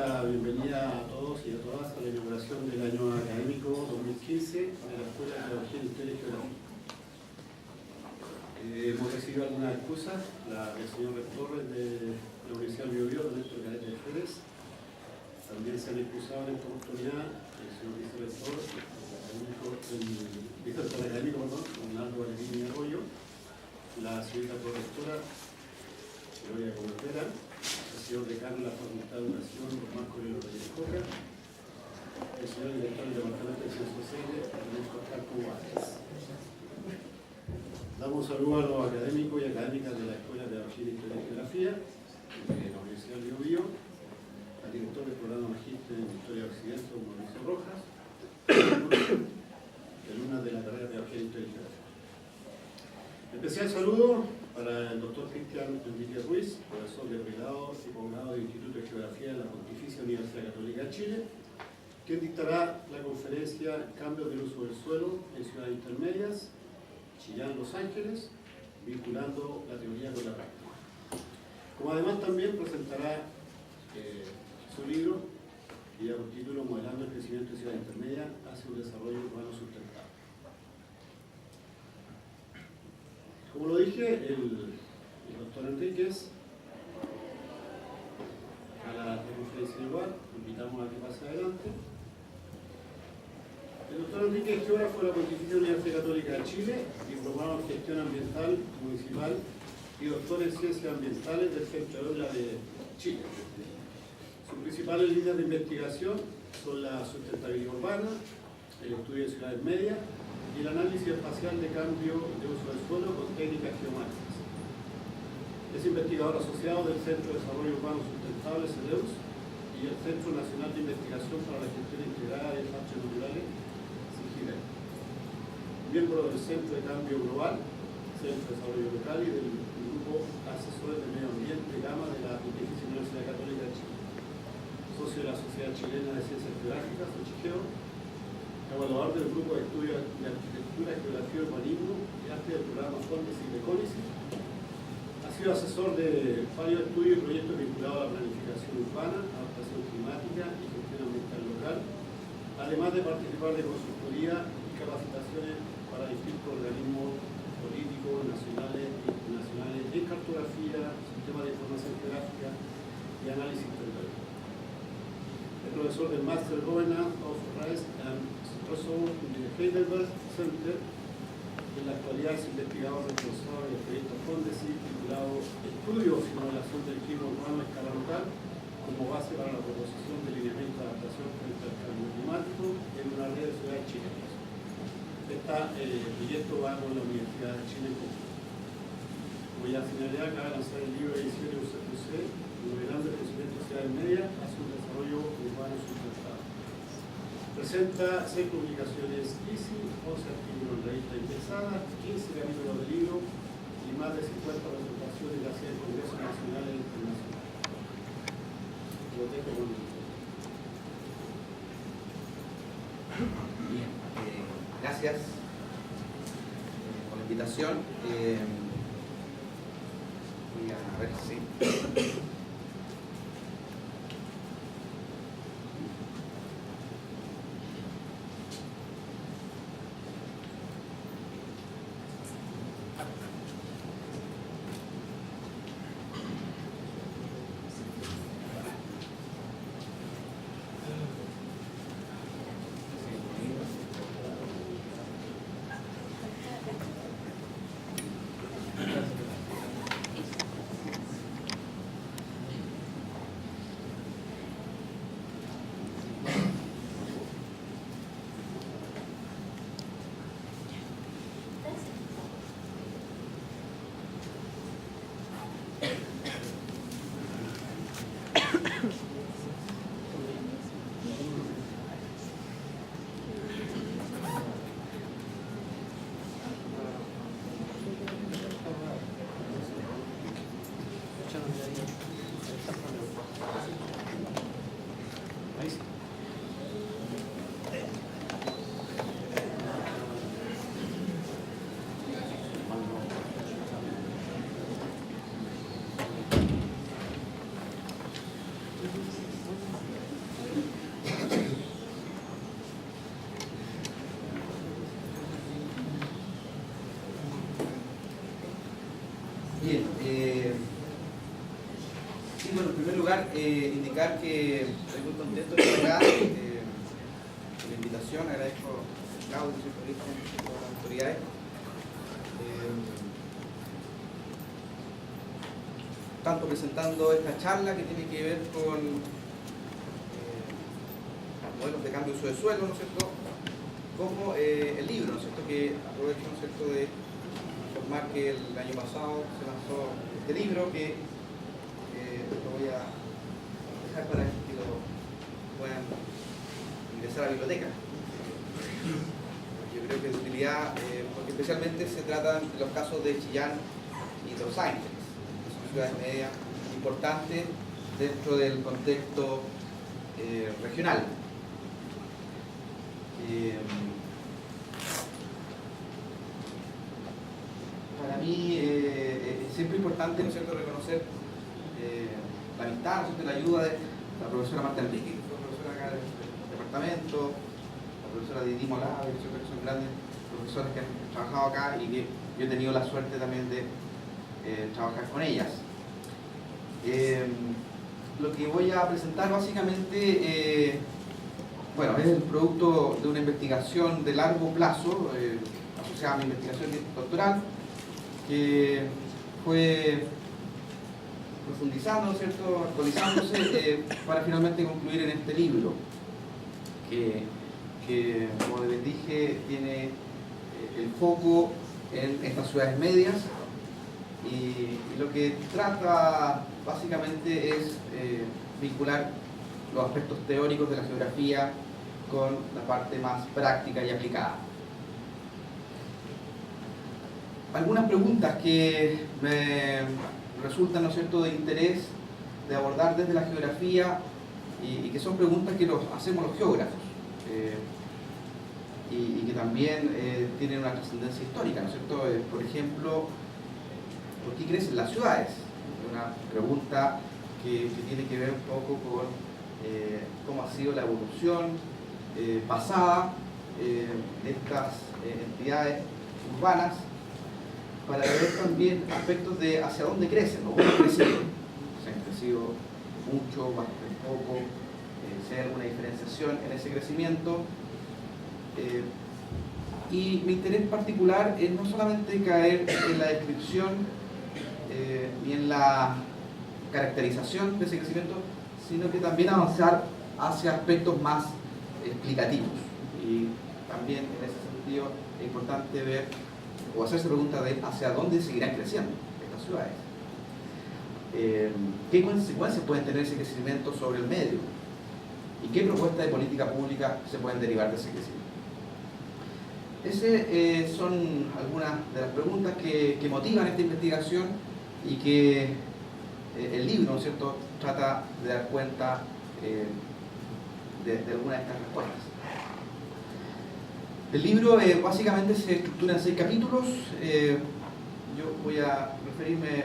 la bienvenida a todos y a todas a la inauguración del año académico 2015 de la Escuela de Pedagogía, Historia y Geografía. Hemos recibido algunas excusas, la del señor rector de la Universidad del Biobío, don Néstor Gaete de Férez. También se han excusado en esta oportunidad el señor vicerrector, el director académico, Leonardo Valerini Arroyo, la señorita correctora, Gloria Cobertera, el señor decano de la Facultad de Educación, Marco Lelo Reyes Coca, el señor director del Departamento de Ciencias Sociales, Ernesto Carco Vázquez. Damos un saludo a los académicos y académicas de la Escuela de Pedagogía, Historia y Geografía de la Universidad del Biobío, al director del programa Magíster en Historia de Occidente, Mauricio Rojas, y alumnas de la carrera de Pedagogía, Historia y Geografía. Especial saludo para el doctor Cristian Enrique Ruiz, profesor de pregrado y posgrado del Instituto de Geografía de la Pontificia Universidad Católica de Chile, quien dictará la conferencia Cambios del uso del suelo en ciudades intermedias, Chillán, Los Ángeles, vinculando la teoría con la práctica. Como además también presentará su libro, que lleva por título Modelando el crecimiento de ciudades intermedias hacia un desarrollo urbano sustentable. Como lo dije, el doctor Enríquez, a la conferencia igual, invitamos a que pase adelante. El doctor Enrique es geógrafo de la Pontificia Universidad Católica de Chile, diplomado en gestión ambiental municipal y doctor en ciencias ambientales del Centro de Aula de Chile. Sus principales líneas de investigación son la sustentabilidad urbana, el estudio de ciudades medias y el análisis espacial de cambio de uso del suelo con técnicas geomáticas. Es investigador asociado del Centro de Desarrollo Urbano Sustentable, CEDEUS, y el Centro Nacional de Investigación para la Gestión Integrada de Espacios Naturales, CIGIDE. Miembro del Centro de Cambio Global, Centro de Desarrollo Local y del Grupo Asesores de Medio Ambiente Gama de la Pontificia Universidad Católica de Chile. Socio de la Sociedad Chilena de Ciencias Geográficas, SOCHIGEO, evaluador del Grupo de Estudios de Arquitectura, Geografía y Urbanismo y Arte del programa Fondes y Recónisis. Ha sido asesor de varios estudios y proyectos vinculados a la planificación urbana, adaptación climática y gestión ambiental local, además de participar de consultoría y capacitaciones para distintos organismos políticos, nacionales e internacionales en cartografía, sistemas de información geográfica y análisis territorial. Es profesor del Master Governance of Rice and Resources in the Heidelberg Center. En la actualidad es investigador responsable del proyecto Fondesit titulado Estudios y Modelación del Clima Urbano a escala local como base para la proposición de lineamiento de adaptación frente al cambio climático en una red de ciudades chilenas. Este proyecto va con la Universidad de Chile en conjunto. Como ya señalé, acaba de lanzar el libro de edición de UCPC, Modelando el crecimiento de ciudades medias hacia un desarrollo urbano sustentable. Presenta 6 publicaciones ISI, 11 artículos en revista indexada, 15 capítulos de libro y más de 50 presentaciones hacia el Congreso Nacional e Internacional. Lo dejo con el... Bien, gracias por la invitación. Voy a ver si... indicar que estoy muy contento de estar acá, por la invitación. Agradezco a Claudio, y a todas las autoridades. Tanto presentando esta charla que tiene que ver con modelos de cambio de uso de suelo, ¿no es cierto?, como el libro, ¿no es cierto?, que aprovecho, ¿no es cierto?, de informar que el año pasado se lanzó este libro que lo voy a dejar para que lo puedan ingresar a la biblioteca. Yo creo que es de utilidad, porque especialmente se tratan de los casos de Chillán y Los Ángeles, que son ciudades medias importantes dentro del contexto regional. Para mí es siempre importante, ¿no es cierto?, reconocer la amistad, ¿no es cierto?, la ayuda de la profesora Marta Enrique, que fue profesora acá del departamento, la profesora Didi Molave, que son grandes profesoras que han trabajado acá y que yo he tenido la suerte también de trabajar con ellas. Lo que voy a presentar básicamente bueno, es el producto de una investigación de largo plazo asociada a mi investigación doctoral, que fue profundizando, ¿no es cierto?, actualizándose para finalmente concluir en este libro, que como les dije, tiene el foco en estas ciudades medias y lo que trata básicamente es vincular los aspectos teóricos de la geografía con la parte más práctica y aplicada. Algunas preguntas que me resultan, ¿no es cierto?, de interés de abordar desde la geografía y que son preguntas que hacemos los geógrafos y que también tienen una trascendencia histórica, ¿no es cierto? Por ejemplo, ¿por qué crecen las ciudades? Una pregunta que tiene que ver un poco con cómo ha sido la evolución pasada de estas entidades urbanas, para ver también aspectos de hacia dónde crecen, o cómo han crecido. Se han crecido mucho, bastante poco, si hay alguna diferenciación en ese crecimiento. Y mi interés particular es no solamente caer en la descripción y en la caracterización de ese crecimiento, sino que también avanzar hacia aspectos más explicativos. Y también en ese sentido es importante ver o hacerse preguntas de hacia dónde seguirán creciendo estas ciudades. ¿Qué consecuencias pueden tener ese crecimiento sobre el medio? ¿Y qué propuestas de política pública se pueden derivar de ese crecimiento? Esas son algunas de las preguntas que motivan esta investigación y que el libro, ¿no es cierto?, trata de dar cuenta de algunas de estas respuestas. El libro básicamente se estructura en 6 capítulos. Yo voy a referirme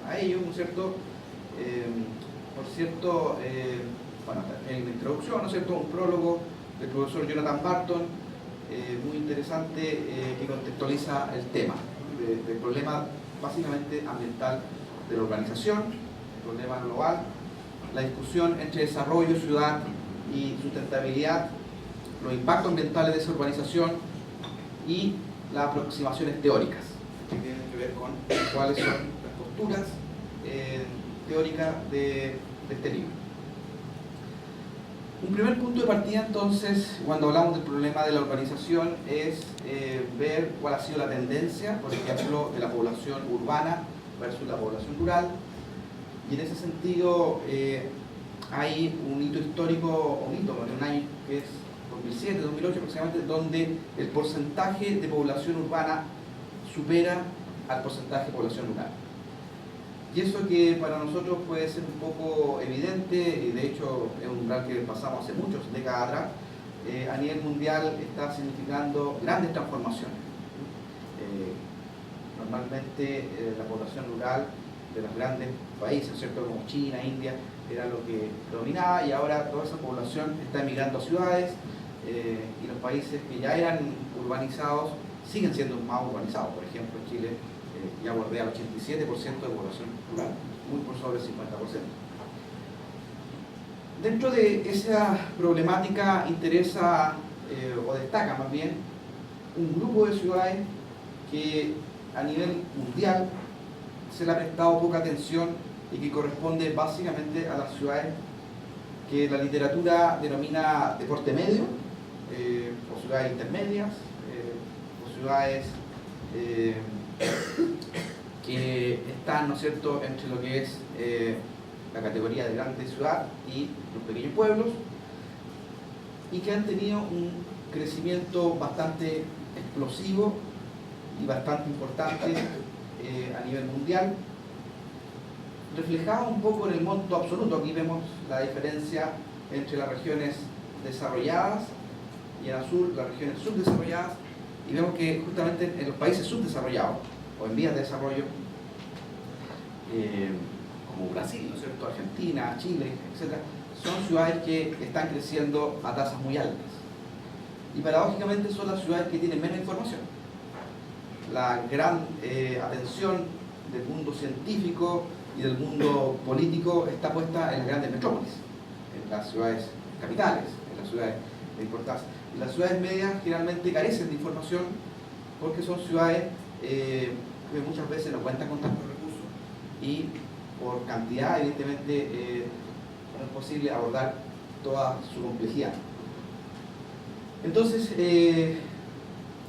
a ellos, ¿no es cierto? Por cierto, bueno, en la introducción, ¿no es cierto?, un prólogo del profesor Jonathan Barton, muy interesante, que contextualiza el tema del problema básicamente ambiental de la urbanización, el problema global, la discusión entre desarrollo, ciudad y sustentabilidad, los impactos ambientales de esa urbanización y las aproximaciones teóricas que tienen que ver con cuáles son las posturas teóricas de este libro. Un primer punto de partida, entonces, cuando hablamos del problema de la urbanización, es ver cuál ha sido la tendencia, por ejemplo, de la población urbana versus la población rural. Y en ese sentido hay un hito histórico, un año que es 2007, 2008 aproximadamente, donde el porcentaje de población urbana supera al porcentaje de población rural. Y eso que para nosotros puede ser un poco evidente, y de hecho es un umbral que pasamos hace muchas décadas atrás, a nivel mundial está significando grandes transformaciones. Normalmente la población rural de los grandes países, ¿cierto?, como China, India, era lo que dominaba, y ahora toda esa población está emigrando a ciudades y los países que ya eran urbanizados siguen siendo más urbanizados. Por ejemplo, Chile ya bordea el 87% de población rural. muy por sobre el 50%. Dentro de esa problemática interesa, o destaca más bien, un grupo de ciudades que a nivel mundial se le ha prestado poca atención y que corresponde básicamente a las ciudades que la literatura denomina de porte medio, o ciudades intermedias, o ciudades que están, ¿no es cierto?, entre lo que es la categoría de grande ciudad y los pequeños pueblos, y que han tenido un crecimiento bastante explosivo y bastante importante a nivel mundial, reflejado un poco en el monto absoluto. Aquí vemos la diferencia entre las regiones desarrolladas y en azul las regiones subdesarrolladas, y vemos que justamente en los países subdesarrollados o en vías de desarrollo, como Brasil, ¿no es cierto?, Argentina, Chile, etc., son ciudades que están creciendo a tasas muy altas. Y paradójicamente son las ciudades que tienen menos información. La gran atención del mundo científico y del mundo político está puesta en las grandes metrópolis, en las ciudades capitales, en las ciudades de importancia. Y las ciudades medias generalmente carecen de información porque son ciudades que muchas veces no cuentan con tantos recursos y por cantidad, evidentemente, no es posible abordar toda su complejidad. Entonces,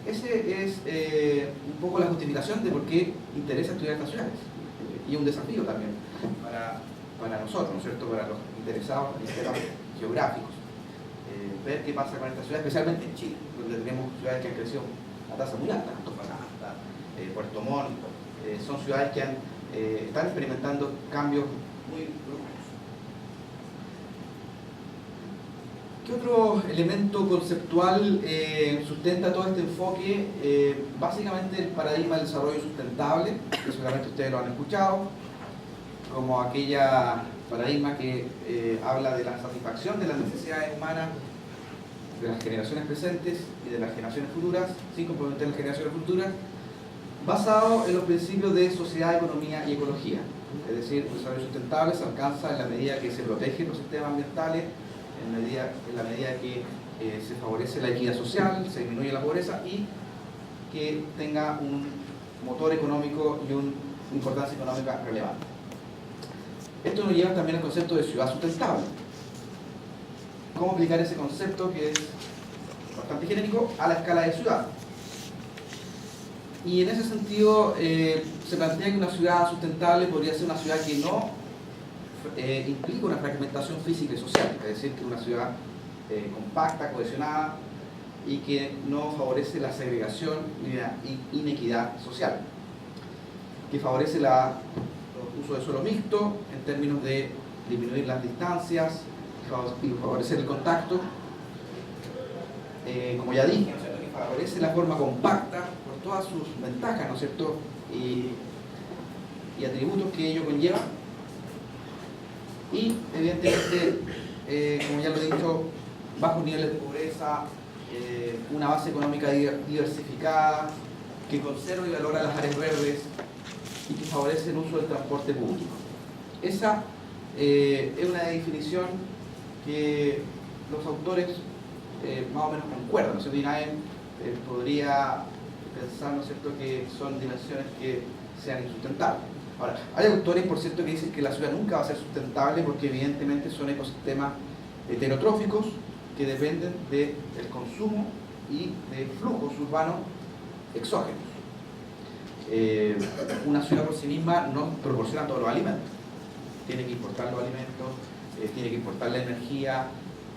ese es un poco la justificación de por qué interesa estudiar estas ciudades, y un desafío también para nosotros, ¿no es cierto?, para los interesados en temas geográficos, ver qué pasa con estas ciudades, especialmente en Chile, donde tenemos ciudades que han crecido a tasa muy alta. Antofagasta, Puerto Montt, son ciudades que están experimentando cambios muy bruscos. ¿Qué otro elemento conceptual sustenta todo este enfoque? Básicamente el paradigma del desarrollo sustentable, que seguramente ustedes lo han escuchado, como aquella paradigma que habla de la satisfacción de las necesidades humanas de las generaciones presentes y de las generaciones futuras, sin comprometer las generaciones futuras, basado en los principios de sociedad, economía y ecología. Es decir, el desarrollo sustentable se alcanza en la medida que se protegen los sistemas ambientales, en la medida que se favorece la equidad social, se disminuye la pobreza y que tenga un motor económico y una importancia económica relevante. Esto nos lleva también al concepto de ciudad sustentable. ¿Cómo aplicar ese concepto, que es bastante genérico, a la escala de ciudad? Y en ese sentido se plantea que una ciudad sustentable podría ser una ciudad que no implica una fragmentación física y social, es decir, que una ciudad compacta, cohesionada y que no favorece la segregación ni la inequidad social, que favorece el uso de suelo mixto en términos de disminuir las distancias y favorecer el contacto, como ya dije, ¿no es cierto?, que favorece la forma compacta por todas sus ventajas, ¿no es cierto?, y atributos que ello conlleva. Y evidentemente, como ya lo he dicho, bajos niveles de pobreza, una base económica diversificada, que conserva y valora las áreas verdes y que favorece el uso del transporte público. Esa es una definición que los autores más o menos concuerdan, ¿no es cierto? Y nadie podría pensar, ¿no es cierto?, que son dimensiones que sean insustentables. Ahora, hay autores, por cierto, que dicen que la ciudad nunca va a ser sustentable porque evidentemente son ecosistemas heterotróficos que dependen del consumo y de flujos urbanos exógenos. Una ciudad por sí misma no proporciona todos los alimentos. Tiene que importar los alimentos, tiene que importar la energía,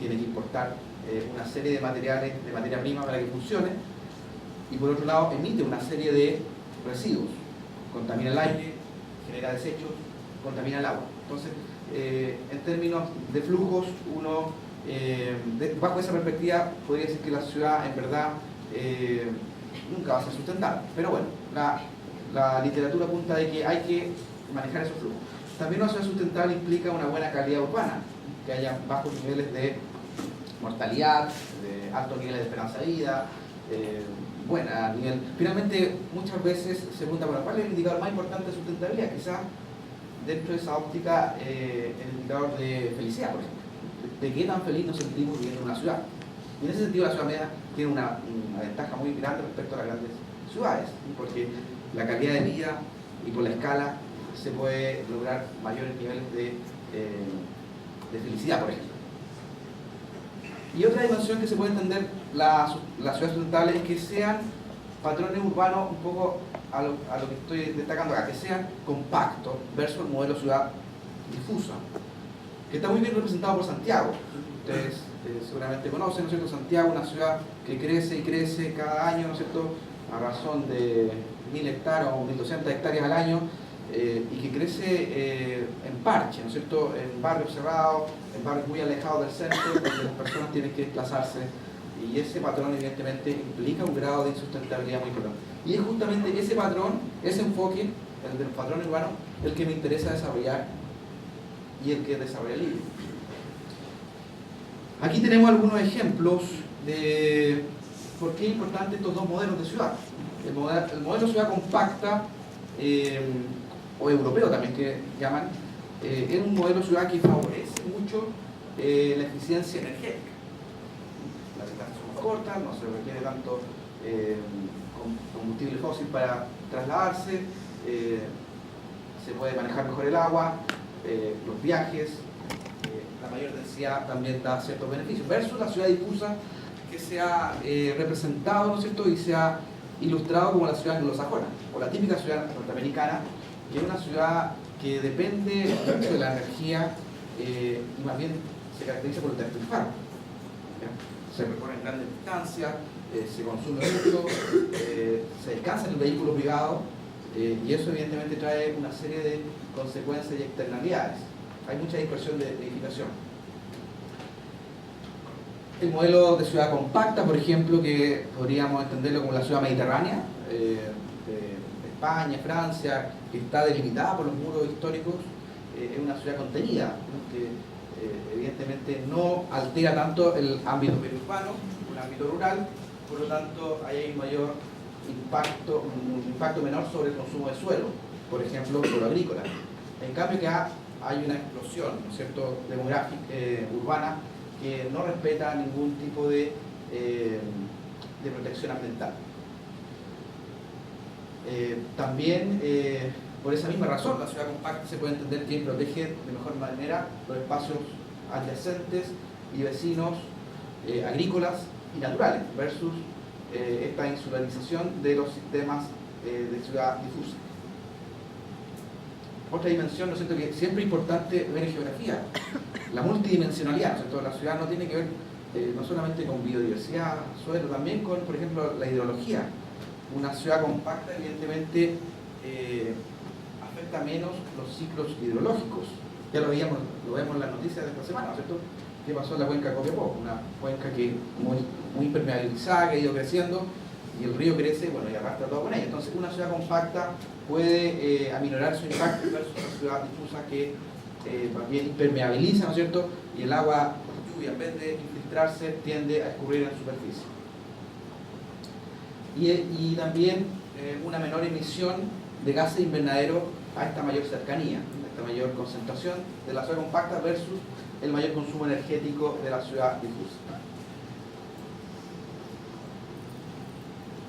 tiene que importar una serie de materiales, de materia prima para que funcione, y por otro lado emite una serie de residuos, contamina el aire, genera desechos, contamina el agua. Entonces, en términos de flujos, uno, bajo esa perspectiva, podría decir que la ciudad en verdad nunca va a ser sustentable. Pero bueno, la literatura apunta de que hay que manejar esos flujos. También una ciudad sustentable implica una buena calidad urbana, que haya bajos niveles de mortalidad, de altos niveles de esperanza de vida, buena nivel. Finalmente, muchas veces se pregunta, bueno, ¿cuál es el indicador más importante de sustentabilidad? Quizás dentro de esa óptica el indicador de felicidad, por ejemplo. De qué tan feliz nos sentimos viviendo en una ciudad. Y en ese sentido la ciudad media tiene una ventaja muy grande respecto a las grandes ciudades, porque la calidad de vida y por la escala se puede lograr mayores niveles de felicidad, por ejemplo. Y otra dimensión que se puede entender la ciudad sustentable es que sean patrones urbanos un poco a lo que estoy destacando acá, que sean compactos versus el modelo ciudad difusa, que está muy bien representado por Santiago. Ustedes seguramente conocen, ¿no es cierto? Santiago, una ciudad que crece y crece cada año, ¿no es cierto?, a razón de 1000 hectáreas o 1200 hectáreas al año, y que crece en parche, ¿no es cierto?, en barrios cerrados, en barrios muy alejados del centro, donde las personas tienen que desplazarse, y ese patrón evidentemente implica un grado de insustentabilidad muy importante. Y es justamente ese patrón, ese enfoque, el del patrón urbano, el que me interesa desarrollar y el que desarrolla el libro. Aquí tenemos algunos ejemplos de por qué es importante estos dos modelos de ciudad. El modelo ciudad compacta, o europeo también que llaman, es un modelo ciudad que favorece mucho la eficiencia energética. Las distancias son más cortas, no se requiere tanto combustible fósil para trasladarse, se puede manejar mejor el agua, los viajes, la mayor densidad también da ciertos beneficios, versus la ciudad difusa que se ha representado, ¿no es cierto?, y se ha ilustrado como la ciudad anglosajona, o la típica ciudad norteamericana, que es una ciudad que depende mucho de la energía y más bien se caracteriza por el despilfarro. Se recorren grandes distancias, se consume mucho, se descansa en el vehículo privado, y eso evidentemente trae una serie de consecuencias y externalidades. Hay mucha dispersión de edificación. El modelo de ciudad compacta, por ejemplo, que podríamos entenderlo como la ciudad mediterránea, de España, Francia, que está delimitada por los muros históricos, es una ciudad contenida, que evidentemente no altera tanto el ámbito periurbano, el ámbito rural, por lo tanto hay un mayor impacto, un impacto menor sobre el consumo de suelo, por ejemplo, suelo agrícola. En cambio que hay una explosión, ¿no es cierto?, demográfica, urbana, que no respeta ningún tipo de protección ambiental. También, por esa misma razón, la ciudad compacta se puede entender que protege de mejor manera los espacios adyacentes y vecinos agrícolas y naturales, versus esta insularización de los sistemas de ciudad difusa. Otra dimensión, ¿no es cierto?, que siempre es importante ver en geografía, la multidimensionalidad, ¿no es cierto? La ciudad no tiene que ver no solamente con biodiversidad, suelo, también con, por ejemplo, la hidrología. Una ciudad compacta, evidentemente, afecta menos los ciclos hidrológicos. Ya lo vemos en las noticias de esta semana, ¿no es cierto? ¿Qué pasó en la cuenca de Copiapó? Una cuenca que muy impermeabilizada, que ha ido creciendo, y el río crece, bueno, y arrastra todo con ella. Entonces, una ciudad compacta puede aminorar su impacto versus una ciudad difusa que también impermeabiliza, ¿no es cierto? Y el agua, lluvia, en vez de infiltrarse, tiende a escurrir en superficie. Y también una menor emisión de gases de invernadero a esta mayor cercanía, a esta mayor concentración de la ciudad compacta versus el mayor consumo energético de la ciudad difusa.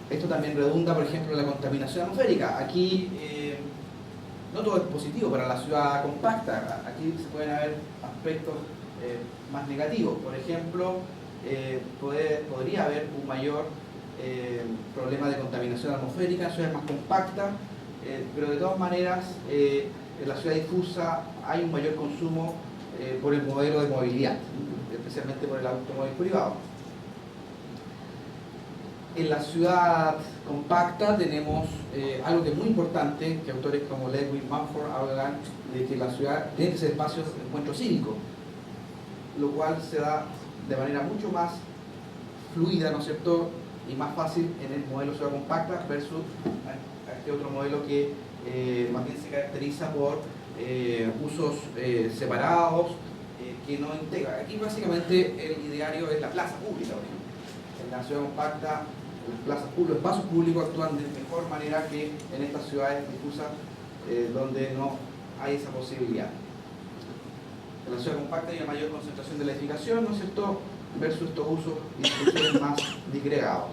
Esto también redunda, por ejemplo, en la contaminación atmosférica. Aquí no todo es positivo para la ciudad compacta. Aquí se pueden haber aspectos más negativos. Por ejemplo, podría haber un mayor problema de contaminación atmosférica en ciudades más compactas, pero de todas maneras en la ciudad difusa hay un mayor consumo por el modelo de movilidad, especialmente por el automóvil privado. En la ciudad compacta tenemos algo que es muy importante, que autores como Lewin Mumford hablan de que la ciudad tiene que ser espacios de encuentro cívico, lo cual se da de manera mucho más fluida, ¿no es cierto?, y más fácil en el modelo ciudad compacta versus este otro modelo que más bien se caracteriza por usos separados que no integran. Aquí básicamente el ideario es la plaza pública, por ejemplo. En la ciudad compacta los espacios públicos actúan de mejor manera que en estas ciudades difusas donde no hay esa posibilidad. En la ciudad compacta hay una mayor concentración de la edificación, ¿no es cierto?, versus estos usos y distribuciones más disgregados.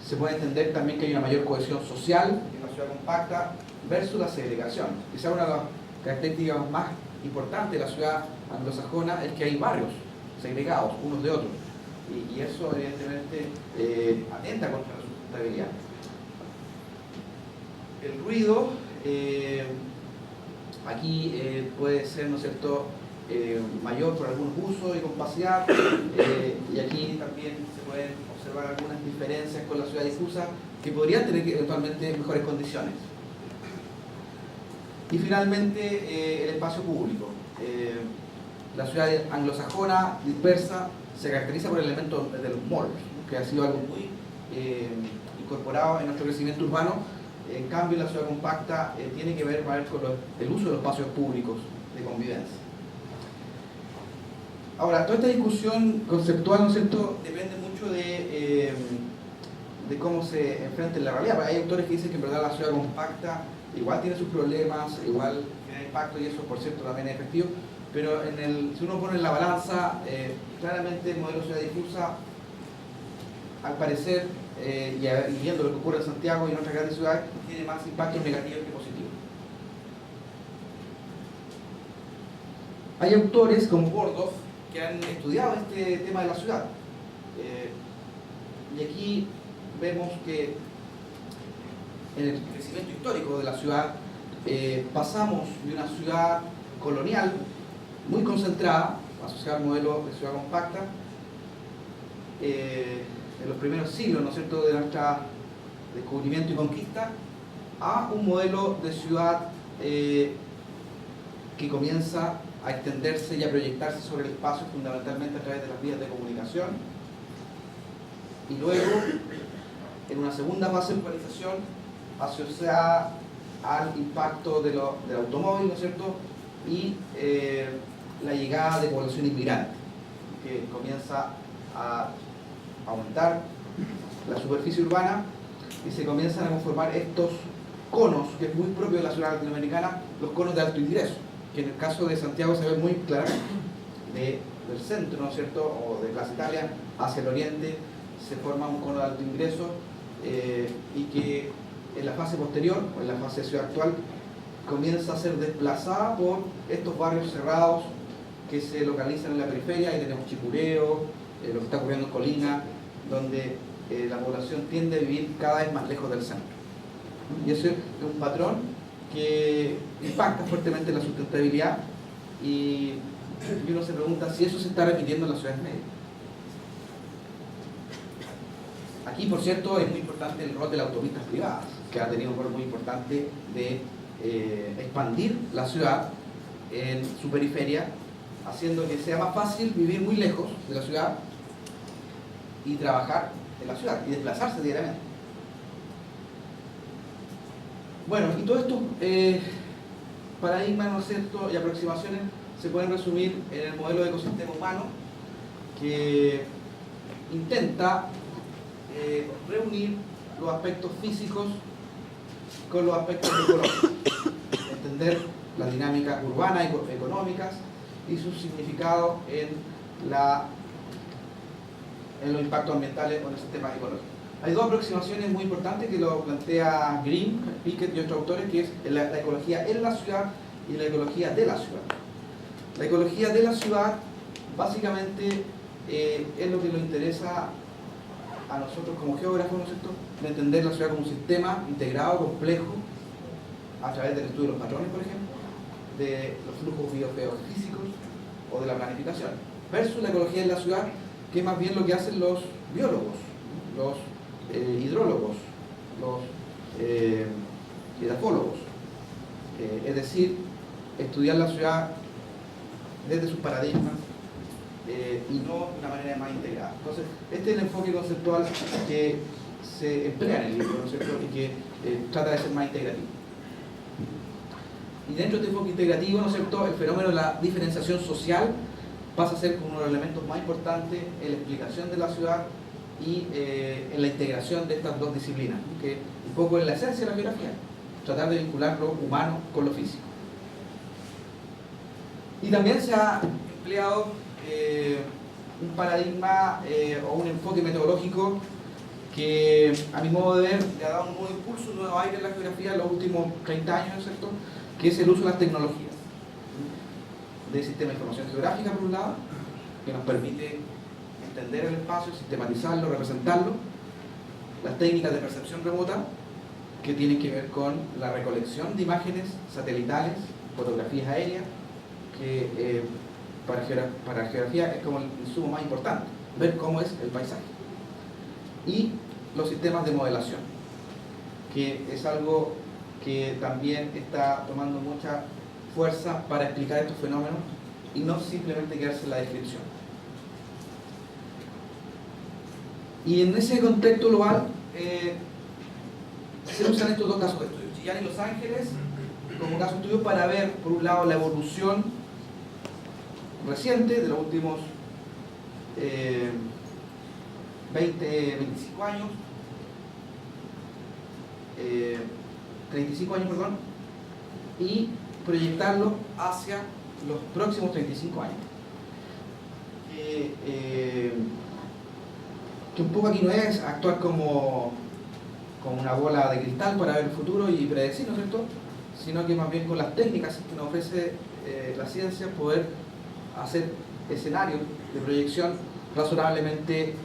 Se puede entender también que hay una mayor cohesión social en la ciudad compacta versus la segregación. Quizá una de las características más importantes de la ciudad anglosajona es que hay barrios segregados unos de otros, y eso evidentemente atenta contra la sustentabilidad. El ruido aquí puede ser, ¿no es cierto?, mayor por algunos usos y con opacidad, y aquí también se pueden observar algunas diferencias con la ciudad difusa que podrían tener eventualmente mejores condiciones. Y finalmente el espacio público. La ciudad anglosajona dispersa se caracteriza por el elemento de los malls, que ha sido algo muy incorporado en nuestro crecimiento urbano. En cambio, la ciudad compacta tiene que ver con el uso de los espacios públicos de convivencia. Ahora, toda esta discusión conceptual, ¿no es cierto?, depende mucho de cómo se enfrenta en la realidad. Hay autores que dicen que en verdad la ciudad compacta igual tiene sus problemas, igual tiene impacto, y eso, por cierto, también es efectivo, pero si uno pone en la balanza, claramente el modelo de ciudad difusa, al parecer, y viendo lo que ocurre en Santiago y en otras grandes ciudades, tiene más impactos negativos que positivos. Hay autores como Bordoff que han estudiado este tema de la ciudad. Y aquí vemos que en el crecimiento histórico de la ciudad pasamos de una ciudad colonial muy concentrada, asociada al modelo de ciudad compacta, en los primeros siglos, ¿no es cierto?, de nuestro descubrimiento y conquista, a un modelo de ciudad que comienza a extenderse y a proyectarse sobre el espacio fundamentalmente a través de las vías de comunicación, y luego en una segunda fase de urbanización asociada al impacto del automóvil, ¿no es cierto?, y la llegada de población inmigrante, que comienza a aumentar la superficie urbana y se comienzan a conformar estos conos, que es muy propio de la ciudad latinoamericana, los conos de alto ingreso, que en el caso de Santiago se ve muy claramente. Del centro, ¿no es cierto?, o de Plaza Italia hacia el oriente se forma un cono de alto ingreso, y que en la fase posterior, o en la fase de ciudad actual, comienza a ser desplazada por estos barrios cerrados que se localizan en la periferia. Ahí tenemos Chicureo, lo que está ocurriendo en Colina, donde la población tiende a vivir cada vez más lejos del centro. Y eso es un patrón que impacta fuertemente la sustentabilidad, y uno se pregunta si eso se está repitiendo en las ciudades medias. Aquí, por cierto, es muy importante el rol de las autopistas privadas, que ha tenido un rol muy importante de expandir la ciudad en su periferia, haciendo que sea más fácil vivir muy lejos de la ciudad y trabajar en la ciudad y desplazarse diariamente. Bueno, y todos estos paradigmas, ¿no es cierto?, y aproximaciones se pueden resumir en el modelo de ecosistema humano, que intenta reunir los aspectos físicos con los aspectos ecológicos, entender las dinámicas urbanas y económicas y su significado en los impactos ambientales o en el sistema ecológico. Hay dos aproximaciones muy importantes que lo plantea Green, Pickett y otros autores, que es la ecología en la ciudad y la ecología de la ciudad. La ecología de la ciudad básicamente es lo que nos interesa a nosotros como geógrafos, ¿no es cierto?, de entender la ciudad como un sistema integrado, complejo, a través del estudio de los patrones, por ejemplo, de los flujos biogeofísicos o de la planificación, versus la ecología en la ciudad, que es más bien lo que hacen los biólogos, los hidrólogos, los edafólogos, es decir, estudiar la ciudad desde sus paradigmas y no de una manera más integrada. Entonces, este es el enfoque conceptual que se emplea en el libro, ¿no es cierto?, y que trata de ser más integrativo. Y dentro de este enfoque integrativo, ¿no es cierto?, el fenómeno de la diferenciación social pasa a ser uno de los elementos más importantes en la explicación de la ciudad y en la integración de estas dos disciplinas, que un poco es la esencia de la geografía. tratar de vincular lo humano con lo físico. Y también se ha empleado un paradigma o un enfoque metodológico que, a mi modo de ver, le ha dado un nuevo impulso, un nuevo aire en la geografía en los últimos 30 años, ¿cierto? Que es el uso de las tecnologías del sistema de información geográfica, por un lado, que nos permite entender el espacio, sistematizarlo, representarlo, las técnicas de percepción remota, que tienen que ver con la recolección de imágenes satelitales, fotografías aéreas, que para geografía es como el insumo más importante, ver cómo es el paisaje. Y los sistemas de modelación, que es algo que también está tomando mucha fuerza para explicar estos fenómenos y no simplemente quedarse en la descripción. Y en ese contexto global se usan estos dos casos de estudio, Chillán y Los Ángeles, como caso de estudio para ver, por un lado, la evolución reciente de los últimos 25 años, 35 años, perdón, y proyectarlo hacia los próximos 35 años. Que un poco aquí no es actuar como una bola de cristal para ver el futuro y predecir, ¿no es cierto?, sino que más bien con las técnicas que nos ofrece la ciencia poder hacer escenarios de proyección razonablemente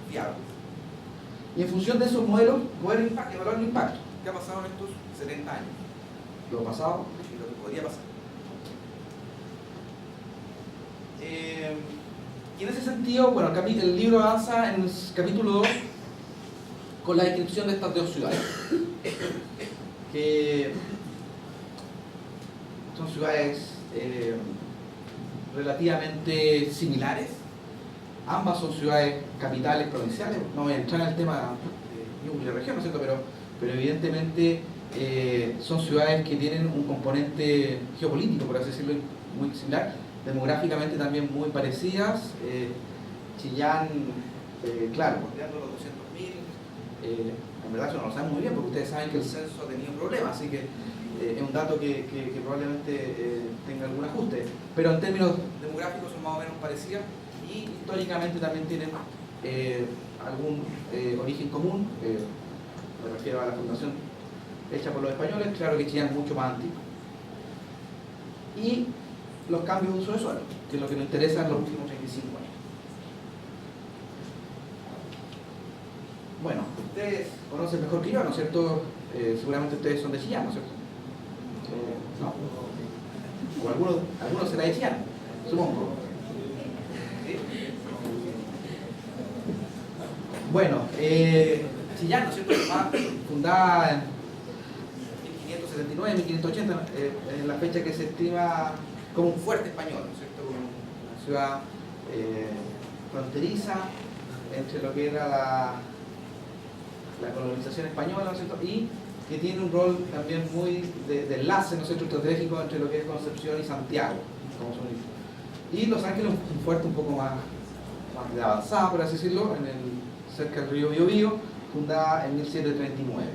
fiables. Y en función de esos modelos, poder evaluar el impacto. ¿Qué ha pasado en estos 70 años? Lo pasado y lo que podría pasar. Y en ese sentido, bueno, el libro avanza en el capítulo 2 con la descripción de estas dos ciudades, que son ciudades relativamente similares. Ambas son ciudades capitales provinciales. No voy a entrar en el tema de la región, ¿no es cierto? Pero evidentemente son ciudades que tienen un componente geopolítico, por así decirlo, muy similar, demográficamente también muy parecidas. Chillán, claro, bordeando los 200.000, en verdad eso no lo saben muy bien, porque ustedes saben que el censo ha tenido problemas, así que es un dato que probablemente tenga algún ajuste, pero en términos demográficos son más o menos parecidas y históricamente también tienen algún origen común. Me refiero a la fundación hecha por los españoles, claro que Chillán es mucho más antiguo. Y los cambios de uso de suelo, que es lo que nos interesa en los últimos 35 años. Bueno, ustedes conocen mejor que yo, ¿no es cierto? Seguramente ustedes son de Chillán, ¿no es cierto? ¿No? O algunos será de Chillán, supongo. ¿Sí? Bueno, Chillán, ¿no es cierto?, fundada en 1579, 1580, en la fecha que se estima como un fuerte español, ¿no es cierto?, como una ciudad fronteriza entre lo que era la colonización española, ¿no es cierto?, y que tiene un rol también muy de enlace, ¿no es cierto?, estratégico entre lo que es Concepción y Santiago, como son. Y Los Ángeles un fuerte un poco más de avanzada, por así decirlo, cerca del río Biobío, fundada en 1739.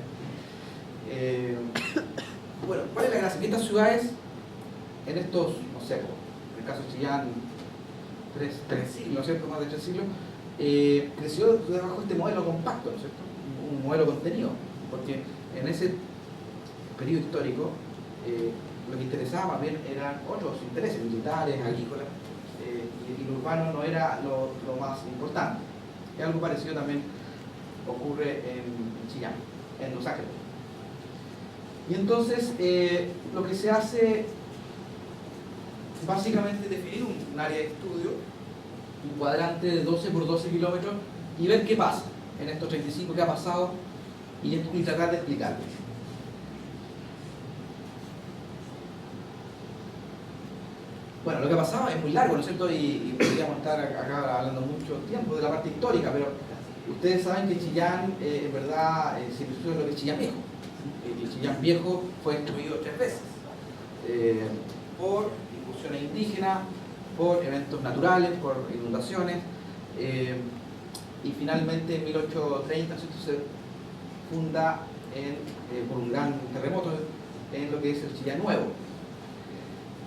Bueno, ¿cuál es la gracia? Que estas ciudades, en estos, no sé, en el caso de Chillán, 3 siglos, ¿no es cierto?, más de 3 siglos, creció debajo de este modelo compacto, ¿no es cierto?, un modelo contenido, porque en ese periodo histórico lo que interesaba más bien eran otros intereses militares, agrícolas, y lo urbano no era lo más importante. Y algo parecido también ocurre en Chillán, en Los Ángeles. Y entonces lo que se hace básicamente es definir un área de estudio, un cuadrante de 12 por 12 kilómetros, y ver qué pasa en estos 35, qué ha pasado, y tratar de explicarlo. Bueno, lo que ha pasado es muy largo, ¿no es cierto? Y podríamos estar acá hablando mucho tiempo de la parte histórica, pero ustedes saben que Chillán, en verdad, se inició lo que es Chillán Viejo. El Chillán Viejo fue destruido 3 veces, por incursiones indígenas, por eventos naturales, por inundaciones, y finalmente en 1830 se funda por un gran terremoto en lo que es el Chillán Nuevo.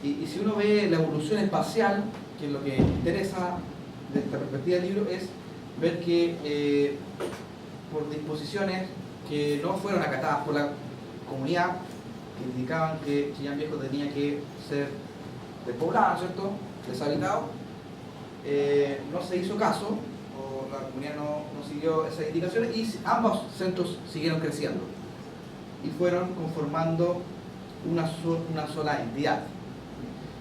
Y si uno ve la evolución espacial, que es lo que interesa de esta perspectiva del libro, es ver que por disposiciones que no fueron acatadas por la comunidad, que indicaban que Chillán Viejo tenía que ser despoblado, ¿cierto?, deshabitado, no se hizo caso, o la comunidad no siguió esas indicaciones, y ambos centros siguieron creciendo y fueron conformando una sola entidad,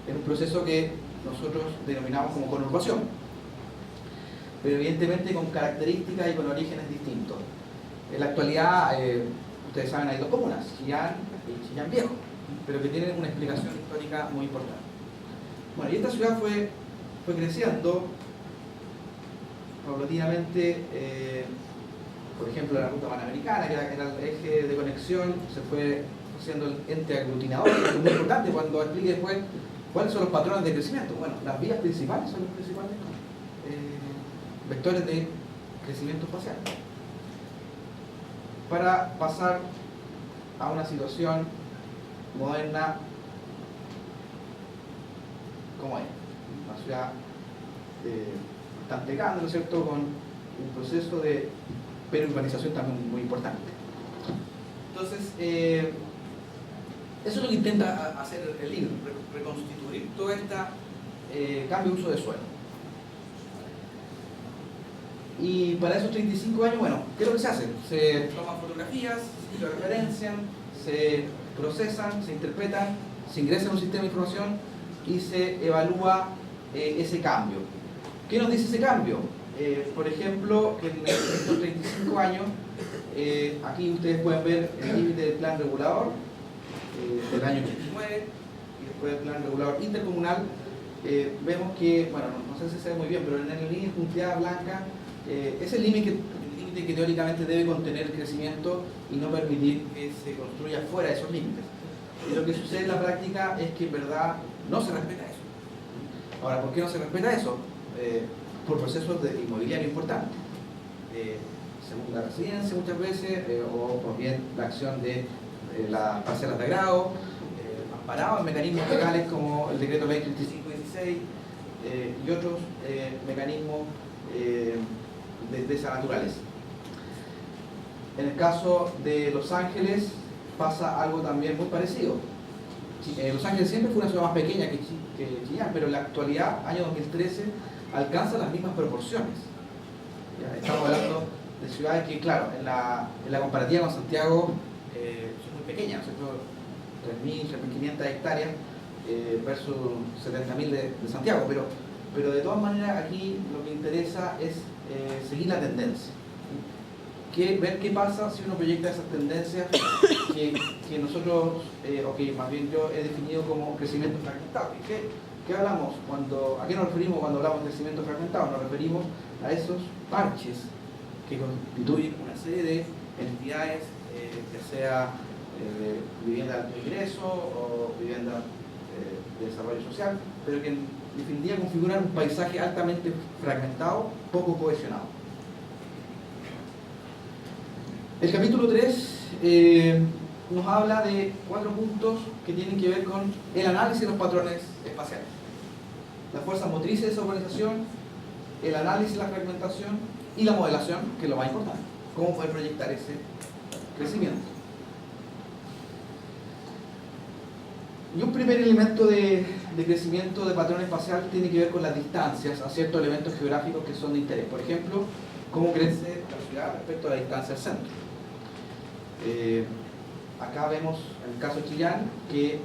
en un proceso que nosotros denominamos como conurbación, pero evidentemente con características y con orígenes distintos. En la actualidad, ustedes saben, hay dos comunas, Chillán y Chillán Viejo, pero que tienen una explicación histórica muy importante. Bueno, y esta ciudad fue creciendo paulatinamente, por ejemplo, la ruta panamericana, que era el eje de conexión, se fue siendo el ente aglutinador, que es muy importante cuando explique después cuáles son los patrones de crecimiento. Bueno, las vías principales son los principales vectores de crecimiento espacial. Para pasar a una situación moderna como es, una ciudad bastante grande, ¿no es cierto?, con un proceso de perurbanización también muy importante. Entonces, eso es lo que intenta hacer el libro, reconstituir todo este cambio de uso de suelo. Y para esos 35 años, bueno, ¿qué es lo que se hace? Se toman fotografías, se referencian, se procesan, se interpretan, se ingresa en un sistema de información y se evalúa ese cambio. ¿Qué nos dice ese cambio? Por ejemplo, que en estos 35 años, aquí ustedes pueden ver el límite del plan regulador del año 89 y después el plan regulador intercomunal. Vemos que, bueno, no sé si se ve muy bien, pero en la línea punteada blanca es el límite que teóricamente debe contener el crecimiento y no permitir que se construya fuera de esos límites. Y lo que sucede en la práctica es que en verdad no se respeta eso. Ahora, ¿por qué no se respeta eso? Por procesos de inmobiliario importantes. Segunda residencia muchas veces, o por bien la acción de las parcelas de agrado, amparado en mecanismos legales como el decreto ley 3516 y otros mecanismos de esa naturaleza. En el caso de Los Ángeles pasa algo también muy parecido. Los Ángeles siempre fue una ciudad más pequeña que Chillán, pero en la actualidad, año 2013, alcanza las mismas proporciones. Ya, estamos hablando de ciudades que, claro, en la comparativa con Santiago son muy pequeñas, ¿no? 3.000, 3.500 hectáreas versus 70.000 de Santiago, pero de todas maneras aquí lo que interesa es seguir la tendencia. Ver qué pasa si uno proyecta esas tendencias que nosotros, o que más bien yo he definido como crecimiento fragmentado. ¿Qué hablamos? ¿A qué nos referimos cuando hablamos de crecimiento fragmentado? Nos referimos a esos parches que constituyen una serie de entidades, ya sea vivienda de alto ingreso o vivienda de desarrollo social, pero que en definitiva configuran un paisaje altamente fragmentado, poco cohesionado. El capítulo 3 nos habla de 4 puntos que tienen que ver con el análisis de los patrones espaciales, las fuerzas motrices de esa urbanización, el análisis de la fragmentación y la modelación, que es lo más importante, cómo poder proyectar ese crecimiento. Y un primer elemento de crecimiento de patrón espacial tiene que ver con las distancias a ciertos elementos geográficos que son de interés. Por ejemplo, cómo crece la ciudad respecto a la distancia al centro. Acá vemos, en el caso de Chillán, que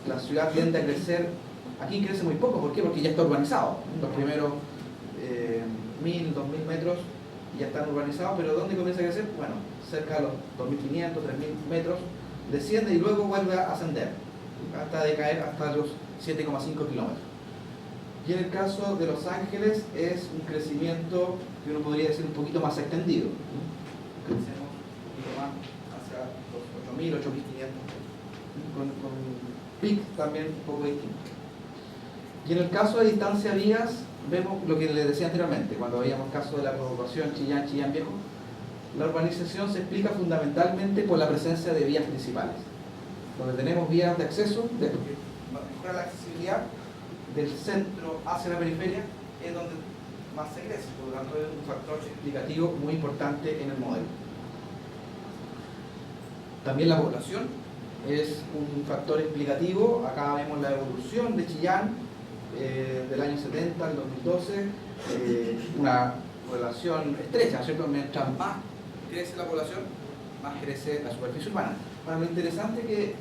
la ciudad tiende a crecer, aquí crece muy poco. ¿Por qué? Porque ya está urbanizado. Los primeros 1.000, 2.000 metros ya están urbanizados, pero ¿dónde comienza a crecer? Bueno, cerca de los 2.500, 3.000 metros, desciende y luego vuelve a ascender, hasta decaer hasta los 7,5 kilómetros. Y en el caso de Los Ángeles es un crecimiento que uno podría decir un poquito más extendido. Crecemos un poquito más hacia los 8.000, 8.500, con pic también un poco distinto. Y en el caso de distancia vías, vemos lo que les decía anteriormente, cuando veíamos el caso de la provocación Chillán Viejo, La urbanización se explica fundamentalmente por la presencia de vías principales. Donde tenemos vías de acceso, mejora la accesibilidad del centro hacia la periferia, es donde más se crece. Por lo tanto, es un factor explicativo muy importante en el modelo. También la población es un factor explicativo. Acá vemos la evolución de Chillán del año 70 al 2012, una relación estrecha, ¿cierto? Mientras más crece la población, más crece la superficie urbana. Bueno, lo interesante es que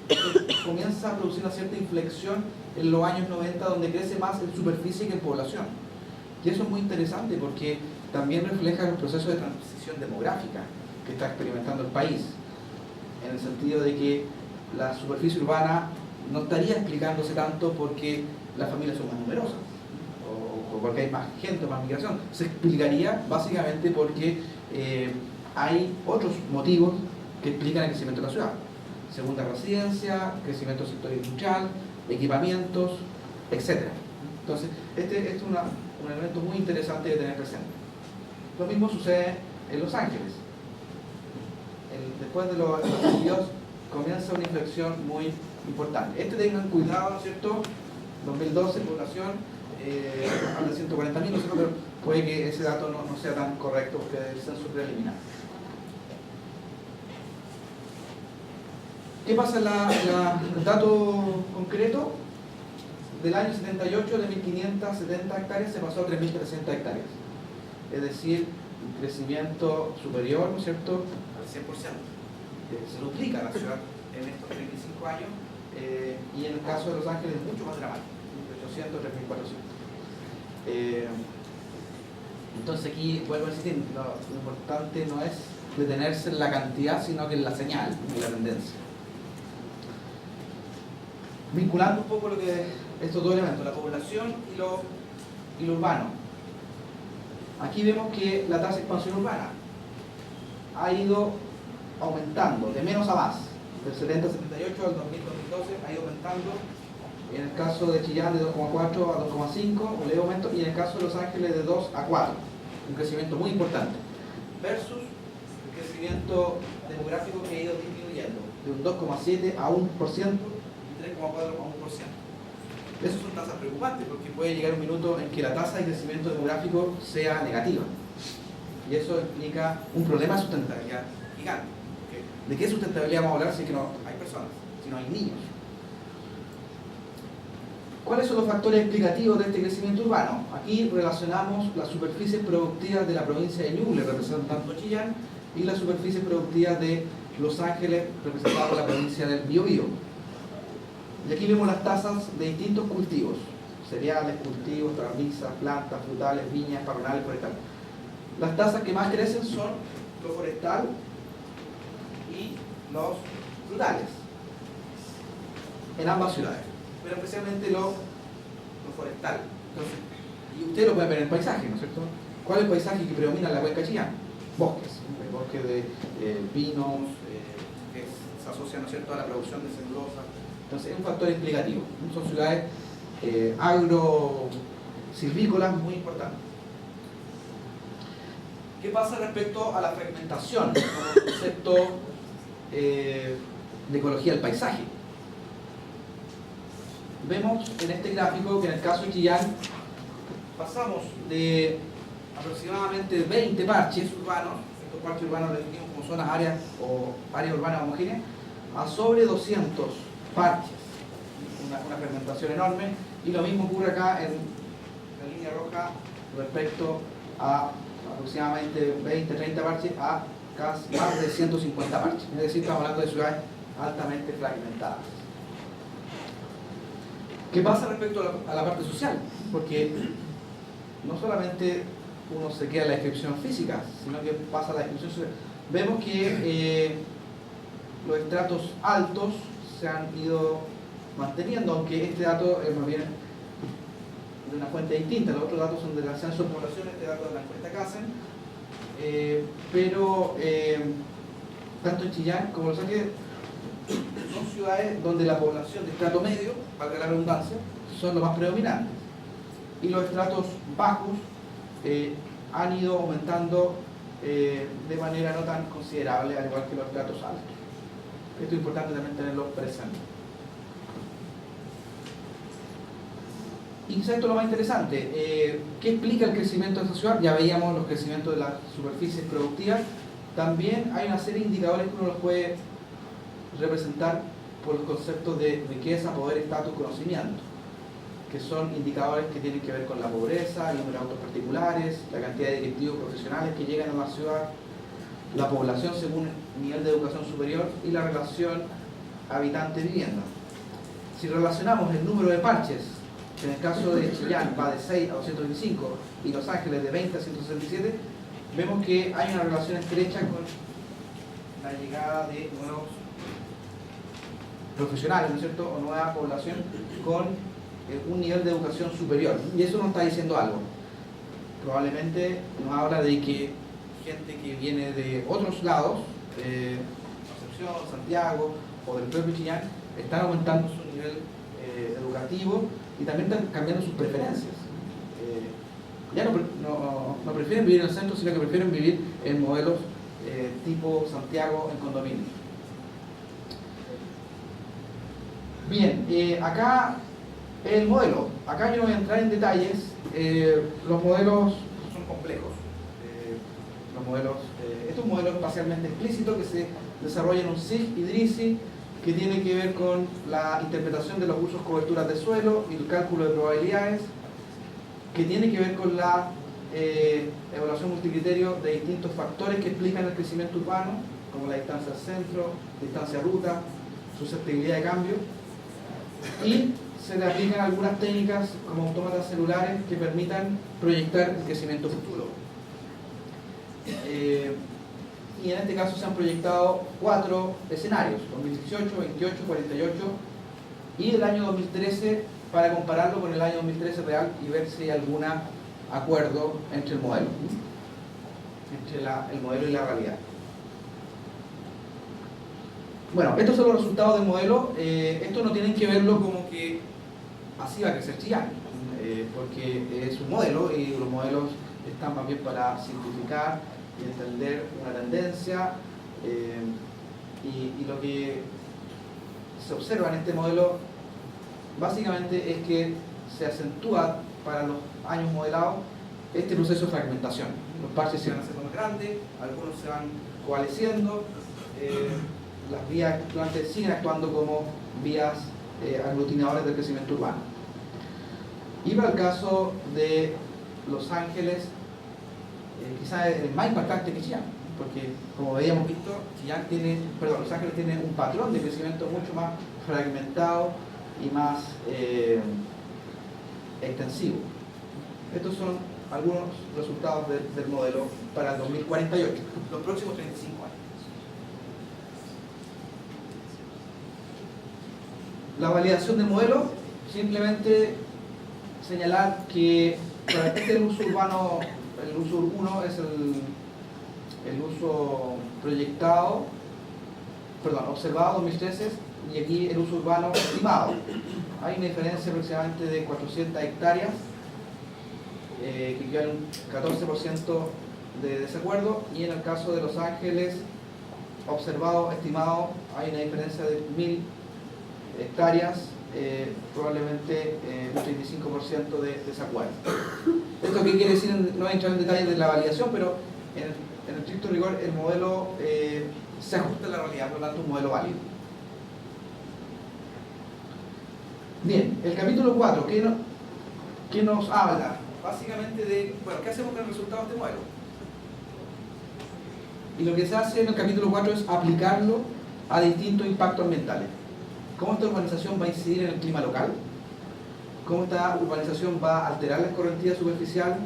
comienza a producir una cierta inflexión en los años 90, donde crece más en superficie que en población. Y eso es muy interesante porque también refleja el proceso de transición demográfica que está experimentando el país, en el sentido de que la superficie urbana no estaría explicándose tanto porque las familias son más numerosas o porque hay más gente, más migración. Se explicaría básicamente porque hay otros motivos que explican el crecimiento de la ciudad: segunda residencia, crecimiento del sector industrial, equipamientos, etc. Entonces, este es un elemento muy interesante de tener presente. Lo mismo sucede en Los Ángeles. Después de los estudios comienza una inflexión muy importante. Tengan cuidado, ¿no es cierto? 2012, población, habla de 140.000, ¿no es cierto? Pero puede que ese dato no sea tan correcto porque el censo preliminar. ¿Qué pasa el dato concreto? Del año 78, de 1.570 hectáreas, se pasó a 3.300 hectáreas. Es decir, un crecimiento superior, ¿no es cierto?, al 100%. Se duplica la ciudad en estos 35 años, y en el caso de Los Ángeles es mucho más dramático, de 800 a 3.400. Entonces aquí vuelvo a insistir, lo importante no es detenerse en la cantidad, sino que en la señal, en la tendencia. Vinculando un poco estos dos elementos, la población y lo urbano. Aquí vemos que la tasa de expansión urbana ha ido aumentando de menos a más, del 70 a 78 al 2012 ha ido aumentando. En el caso de Chillán de 2,4 a 2,5, un leve aumento, y en el caso de Los Ángeles de 2 a 4, un crecimiento muy importante, versus el crecimiento demográfico que ha ido disminuyendo de un 2,7 a 1%, y 3,4 a 1%. Esas son tasas preocupantes porque puede llegar un minuto en que la tasa de crecimiento demográfico sea negativa, y eso implica un problema de sustentabilidad gigante. ¿De qué sustentabilidad vamos a hablar si es que no hay personas, si no hay niños? ¿Cuáles son los factores explicativos de este crecimiento urbano? Aquí relacionamos las superficies productivas de la provincia de Ñuble, representando Chillán, y las superficies productivas de Los Ángeles, representadas por la provincia del Biobío. Y aquí vemos las tasas de distintos cultivos: cereales, cultivos, hortalizas, plantas, frutales, viñas, patronales, forestales. Las tasas que más crecen son lo forestal y los frutales, en ambas ciudades, pero especialmente lo forestal. Entonces, y usted lo puede ver en el paisaje, ¿no es cierto? ¿Cuál es el paisaje que predomina en la cuenca chillana? Bosques, el bosque de pinos, que se asocia, ¿no es cierto?, a la producción de celulosa. Entonces es un factor explicativo. Son ciudades agro-silvícolas muy importantes. ¿Qué pasa respecto a la fragmentación como concepto de ecología del paisaje? Vemos en este gráfico que en el caso de Chillán pasamos de aproximadamente 20 parches urbanos, estos parches urbanos los definimos como zonas, áreas urbanas homogéneas, a sobre 200 parches, una fragmentación enorme, y lo mismo ocurre acá en la línea roja respecto a aproximadamente 20-30 parches a casi más de 150 parches, es decir, estamos hablando de ciudades altamente fragmentadas. ¿Qué pasa respecto a la parte social? Porque no solamente uno se queda en la descripción física, sino que pasa a la descripción social. Vemos que los estratos altos se han ido manteniendo, aunque este dato es más bien de una fuente distinta. Los otros datos son del censo de población, este dato de la encuesta Casen, pero tanto en Chillán como en Los Ángeles son ciudades donde la población de estrato medio, valga la redundancia, son los más predominantes, y los estratos bajos han ido aumentando de manera no tan considerable, al igual que los estratos altos. Esto es importante también tenerlo presente. Y quizás esto es lo más interesante. ¿Qué explica el crecimiento de esta ciudad? Ya veíamos los crecimientos de las superficies productivas. También hay una serie de indicadores que uno los puede representar por los conceptos de riqueza, poder, estatus, conocimiento, que son indicadores que tienen que ver con la pobreza, el número de autos particulares, la cantidad de directivos profesionales que llegan a la ciudad, la población según el nivel de educación superior y la relación habitante-vivienda. Si relacionamos el número de parches, que en el caso de Chillán va de 6 a 225 y Los Ángeles de 20 a 167, vemos que hay una relación estrecha con la llegada de nuevos profesionales, ¿no es cierto?, o nueva población con un nivel de educación superior. Y eso nos está diciendo algo. Probablemente nos habla de que gente que viene de otros lados, Concepción, Santiago o del propio Chillán, están aumentando su nivel educativo y también están cambiando sus preferencias. Ya no prefieren vivir en el centro, sino que prefieren vivir en modelos tipo Santiago en condominio. Bien, acá el modelo. Acá yo no voy a entrar en detalles. Los modelos son complejos. Este es un modelo espacialmente explícito que se desarrolla en un SIG Idrisi, que tiene que ver con la interpretación de los usos, coberturas de suelo y el cálculo de probabilidades, que tiene que ver con la evaluación multicriterio de distintos factores que explican el crecimiento urbano, como la distancia al centro, distancia a ruta, susceptibilidad de cambio, y se le aplican algunas técnicas como autómatas celulares que permitan proyectar el crecimiento futuro. Y en este caso se han proyectado 4 escenarios, 2018, 28, 48 y el año 2013, para compararlo con el año 2013 real y ver si hay algún acuerdo entre el modelo, entre el modelo y la realidad. Bueno, estos son los resultados del modelo. Esto no tienen que verlo como que así va a crecer Chillán, porque es un modelo y los modelos están más bien para simplificar y entender una tendencia, y lo que se observa en este modelo básicamente es que se acentúa para los años modelados este proceso de fragmentación. Los parches se van haciendo más grandes, algunos se van coalesciendo, las vías actuantes siguen actuando como vías aglutinadoras del crecimiento urbano. Y para el caso de Los Ángeles, quizás es el más impactante que Chillán, porque como habíamos visto, Los Ángeles tiene un patrón de crecimiento mucho más fragmentado y más extensivo. Estos son algunos resultados del modelo para el 2048, los próximos 35 años. La validación del modelo, simplemente señalar que para el uso urbano, el uso 1 es el uso proyectado, observado 2013, y aquí el uso urbano estimado. Hay una diferencia aproximadamente de 400 hectáreas, que equivale a un 14% de desacuerdo, y en el caso de Los Ángeles, observado, estimado, hay una diferencia de 1000 hectáreas, probablemente un 35% de desacuerdo. ¿Esto qué quiere decir? No voy a entrar en detalles de la validación, pero en el estricto rigor el modelo se ajusta a la realidad, por lo tanto un modelo válido. Bien, el capítulo 4, ¿qué nos habla? Básicamente de, bueno, ¿qué hacemos con el resultado de este modelo? Y lo que se hace en el capítulo 4 es aplicarlo a distintos impactos ambientales. ¿Cómo esta urbanización va a incidir en el clima local? ¿Cómo esta urbanización va a alterar la escorrentía superficial?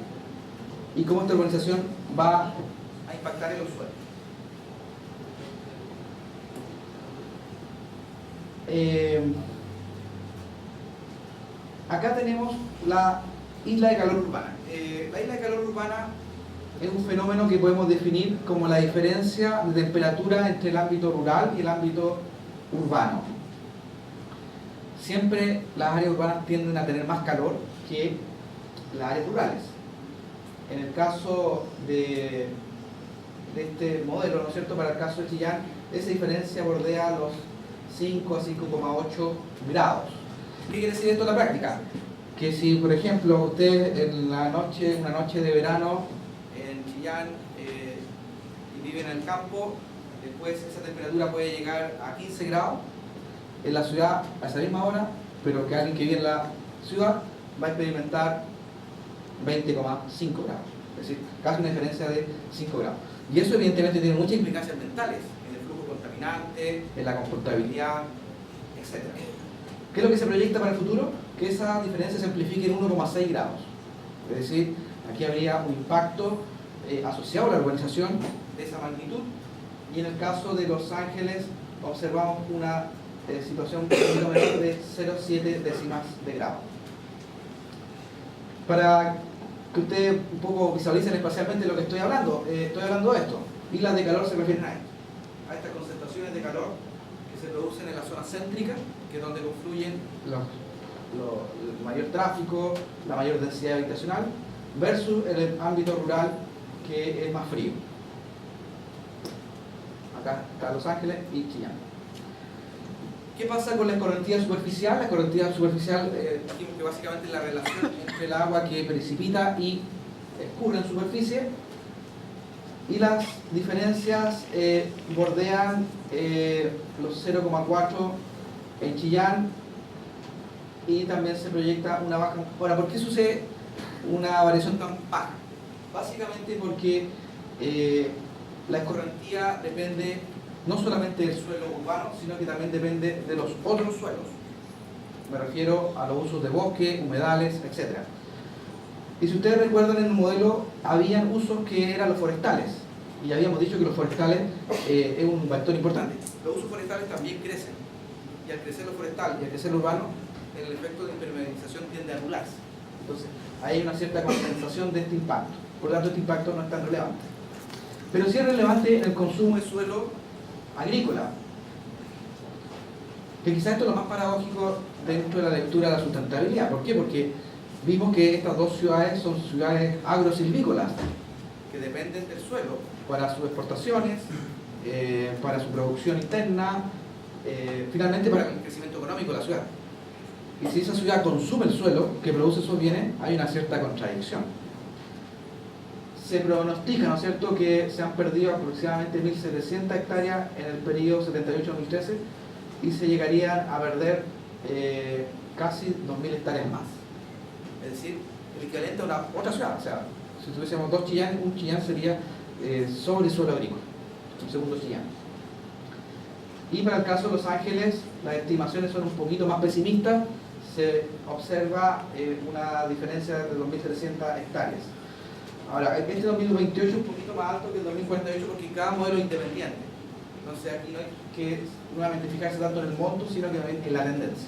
¿Y cómo esta urbanización va a impactar en los suelos? Acá tenemos la isla de calor urbana. La isla de calor urbana es un fenómeno que podemos definir como la diferencia de temperatura entre el ámbito rural y el ámbito urbano. Siempre las áreas urbanas tienden a tener más calor que las áreas rurales. En el caso de de este modelo, ¿no es cierto?, para el caso de Chillán, esa diferencia bordea los 5 a 5,8 grados. ¿Qué quiere decir esto en la práctica? Que si, por ejemplo, usted en una noche de verano en Chillán y vive en el campo, después esa temperatura puede llegar a 15 grados en la ciudad a esa misma hora, pero que alguien que vive en la ciudad va a experimentar 20,5 grados. Es decir, casi una diferencia de 5 grados. Y eso evidentemente tiene muchas implicancias mentales en el flujo contaminante, en la confortabilidad, etc. ¿Qué es lo que se proyecta para el futuro? Que esa diferencia se amplifique en 1,6 grados. Es decir, aquí habría un impacto asociado a la urbanización de esa magnitud. Y en el caso de Los Ángeles observamos una situación un poquito menor de 0,7 décimas de grado. Para que ustedes un poco visualicen espacialmente lo que estoy hablando de esto. Islas de calor se refieren a esto, a estas concentraciones de calor que se producen en la zona céntrica, que es donde confluyen el mayor tráfico, la mayor densidad habitacional, versus el ámbito rural, que es más frío. Acá está Los Ángeles y Chillán. ¿Qué pasa con la escorrentía superficial? La escorrentía superficial, dijimos que básicamente es la relación entre el agua que precipita y escurre en superficie, y las diferencias bordean los 0,4 en Chillán, y también se proyecta una baja. Ahora, ¿por qué sucede una variación tan baja? Básicamente porque la escorrentía depende no solamente del suelo urbano, sino que también depende de los otros suelos. Me refiero a los usos de bosque, humedales, etc. Y si ustedes recuerdan, en el modelo habían usos que eran los forestales, y habíamos dicho que los forestales es un vector importante. Los usos forestales también crecen, y al crecer lo forestal y al crecer lo urbano, el efecto de impermeabilización tiende a anularse. Entonces, hay una cierta compensación de este impacto. Por lo tanto, este impacto no es tan relevante. Pero sí es relevante en el consumo de suelo agrícola, que quizás esto es lo más paradójico dentro de la lectura de la sustentabilidad. ¿Por qué? Porque vimos que estas dos ciudades son ciudades agrosilvícolas, que dependen del suelo para sus exportaciones, para su producción interna, finalmente para el crecimiento económico de la ciudad. Y si esa ciudad consume el suelo que produce esos bienes, hay una cierta contradicción. Se pronostica, ¿no es cierto?, que se han perdido aproximadamente 1.700 hectáreas en el periodo 78-2013, y se llegarían a perder casi 2.000 hectáreas más. Es decir, el equivalente a una otra ciudad. O sea, si tuviésemos dos Chillán, un Chillán sería sobre suelo agrícola, un segundo Chillán. Y para el caso de Los Ángeles, las estimaciones son un poquito más pesimistas. Se observa una diferencia de 2.300 hectáreas. Ahora, este 2028 es un poquito más alto que el 2048 porque cada modelo es independiente. Entonces aquí no hay que nuevamente fijarse tanto en el monto, sino que en la tendencia.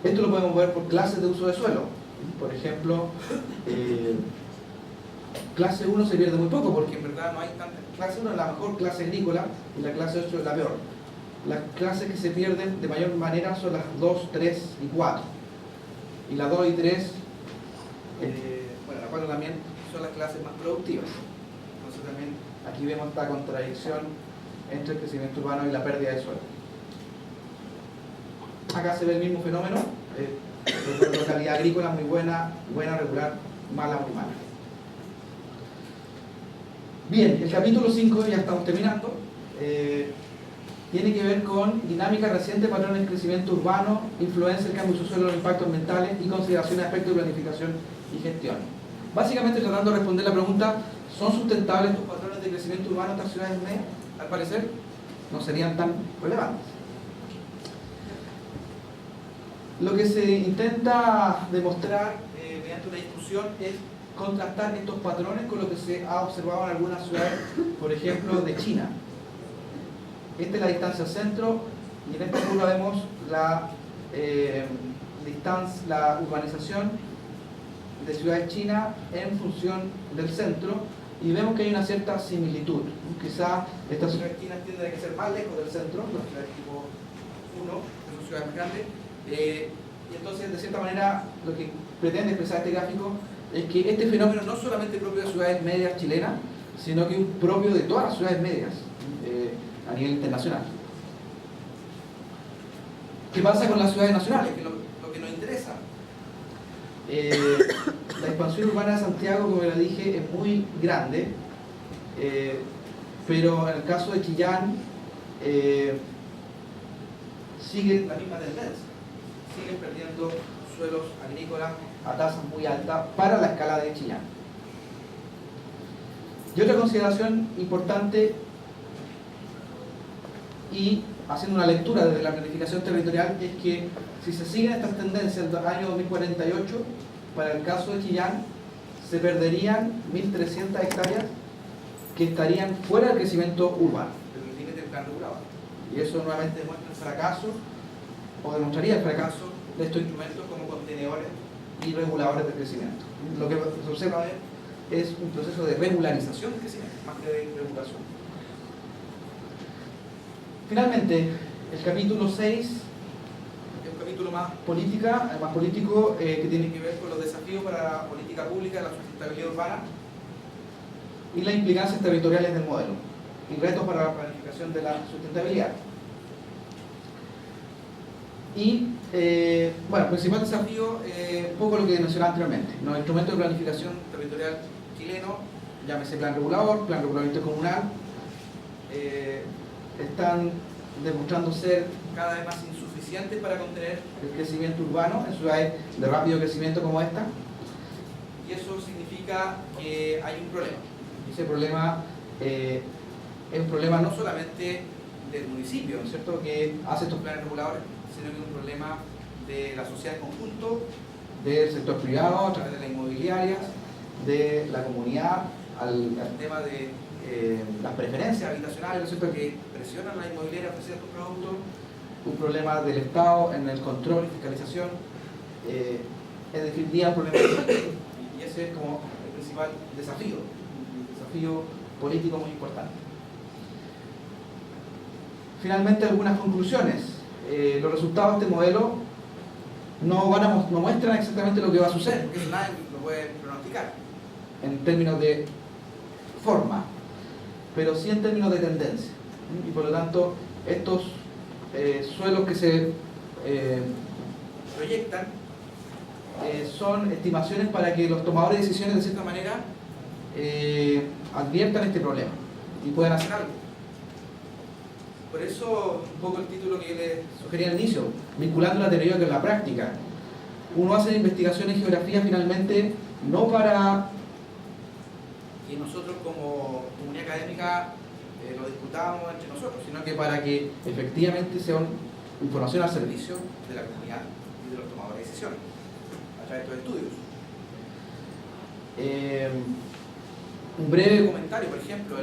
Esto lo podemos ver por clases de uso de suelo. Por ejemplo, clase 1 se pierde muy poco porque en verdad no hay tanta. Clase 1 es la mejor clase agrícola y la clase 8 es la peor. Las clases que se pierden de mayor manera son las 2, 3 y 4. Y las 2 y 3, bueno, la 4 también son las clases más productivas. Entonces también aquí vemos esta contradicción entre el crecimiento urbano y la pérdida de suelo. Acá se ve el mismo fenómeno, localidad agrícola muy buena, buena, regular, mala, muy mala. Bien, el capítulo 5, ya estamos terminando, tiene que ver con dinámica reciente, patrones de crecimiento urbano, influencia del cambio de suelo, los impactos ambientales y consideraciones de aspectos de planificación y gestión. Básicamente tratando de responder la pregunta, ¿son sustentables estos patrones de crecimiento urbano en estas ciudades medias? Al parecer, no serían tan relevantes. Lo que se intenta demostrar mediante una discusión es contrastar estos patrones con lo que se ha observado en algunas ciudades, por ejemplo, de China. Esta es la distancia al centro y en esta curva vemos la urbanización de ciudades chinas en función del centro y vemos que hay una cierta similitud. Quizá estas ciudades chinas tienden a ser más lejos del centro, las ciudades tipo 1, que son ciudades más grandes, y entonces de cierta manera lo que pretende expresar este gráfico es que este fenómeno no es solamente propio de ciudades medias chilenas, sino que es propio de todas las ciudades medias a nivel internacional. ¿Qué pasa con las ciudades nacionales? Que es lo que nos interesa. La expansión urbana de Santiago, como ya dije, es muy grande, pero en el caso de Chillán sigue la misma tendencia. Siguen perdiendo suelos agrícolas a tasas muy altas para la escala de Chillán. Y otra consideración importante, y haciendo una lectura desde la planificación territorial, es que si se siguen estas tendencias del año 2048, para el caso de Chillán, se perderían 1.300 hectáreas que estarían fuera del crecimiento urbano, del límite del plan regulado. Y eso nuevamente demuestra el fracaso, o demostraría el fracaso de estos instrumentos como contenedores y reguladores de crecimiento. Lo que se observa es un proceso de regularización del crecimiento, más que de regulación. Finalmente, el capítulo 6 es un capítulo más político, que tiene que ver con los desafíos para la política pública de la sustentabilidad urbana y las implicancias territoriales del modelo y retos para la planificación de la sustentabilidad. Y, bueno, el principal desafío, un poco lo que mencionaba anteriormente, los instrumentos de planificación territorial chileno, llámese plan regulador intercomunal, están demostrando ser cada vez más insuficientes para contener el crecimiento urbano en ciudades de rápido crecimiento como esta, y eso significa que hay un problema. Y ese problema es un problema no solamente del municipio, ¿no es cierto?, que hace estos planes reguladores, sino que es un problema de la sociedad en conjunto, del sector privado a través de las inmobiliarias, de la comunidad, al tema de las preferencias habitacionales, ¿no es cierto?, que presionan a la inmobiliaria a ofrecer estos productos, un problema del Estado en el control y fiscalización, en definitiva un problema y ese es como el principal desafío, un desafío político muy importante. Finalmente, algunas conclusiones. Los resultados de este modelo no muestran exactamente lo que va a suceder, porque eso nadie lo puede pronosticar en términos de forma, pero sí en términos de tendencia. Y por lo tanto, estos suelos que se proyectan son estimaciones para que los tomadores de decisiones, de cierta manera, adviertan este problema y puedan hacer algo. Por eso, un poco el título que yo les sugería al inicio, vinculando la teoría con la práctica. Uno hace investigaciones en geografía finalmente no para que nosotros como comunidad académica lo discutamos entre nosotros, sino que para que efectivamente sea información al servicio de la comunidad y de los tomadores de decisiones a través de estos estudios. Un breve comentario, por ejemplo,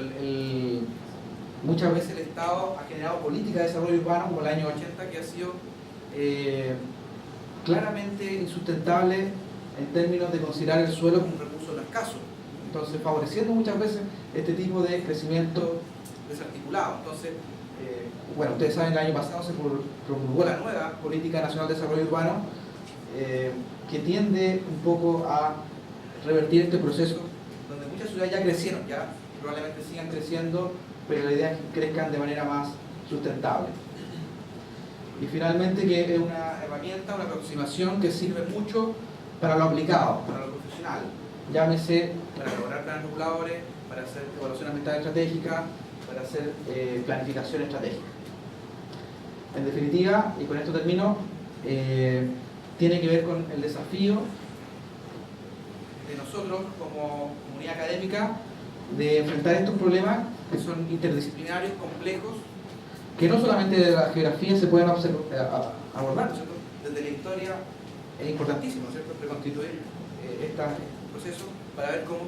muchas veces el Estado ha generado políticas de desarrollo urbano como el año 80 que ha sido claramente insustentable en términos de considerar el suelo como un recurso no escaso, entonces favoreciendo muchas veces este tipo de crecimiento desarticulado. Entonces, bueno, ustedes saben, el año pasado se promulgó la nueva Política Nacional de Desarrollo Urbano, que tiende un poco a revertir este proceso donde muchas ciudades ya crecieron, ya probablemente sigan creciendo, pero la idea es que crezcan de manera más sustentable. Y finalmente, que es una herramienta, una aproximación que sirve mucho para lo aplicado, para lo profesional, llámese para elaborar planes reguladores, para hacer evaluación ambiental estratégica, para hacer planificación estratégica. En definitiva, y con esto termino, tiene que ver con el desafío de nosotros como comunidad académica de enfrentar estos problemas que son interdisciplinarios, complejos, que no solamente de la geografía se pueden abordar, ¿no es cierto? Desde la historia es importantísimo, ¿no es cierto?, reconstituir este proceso para ver cómo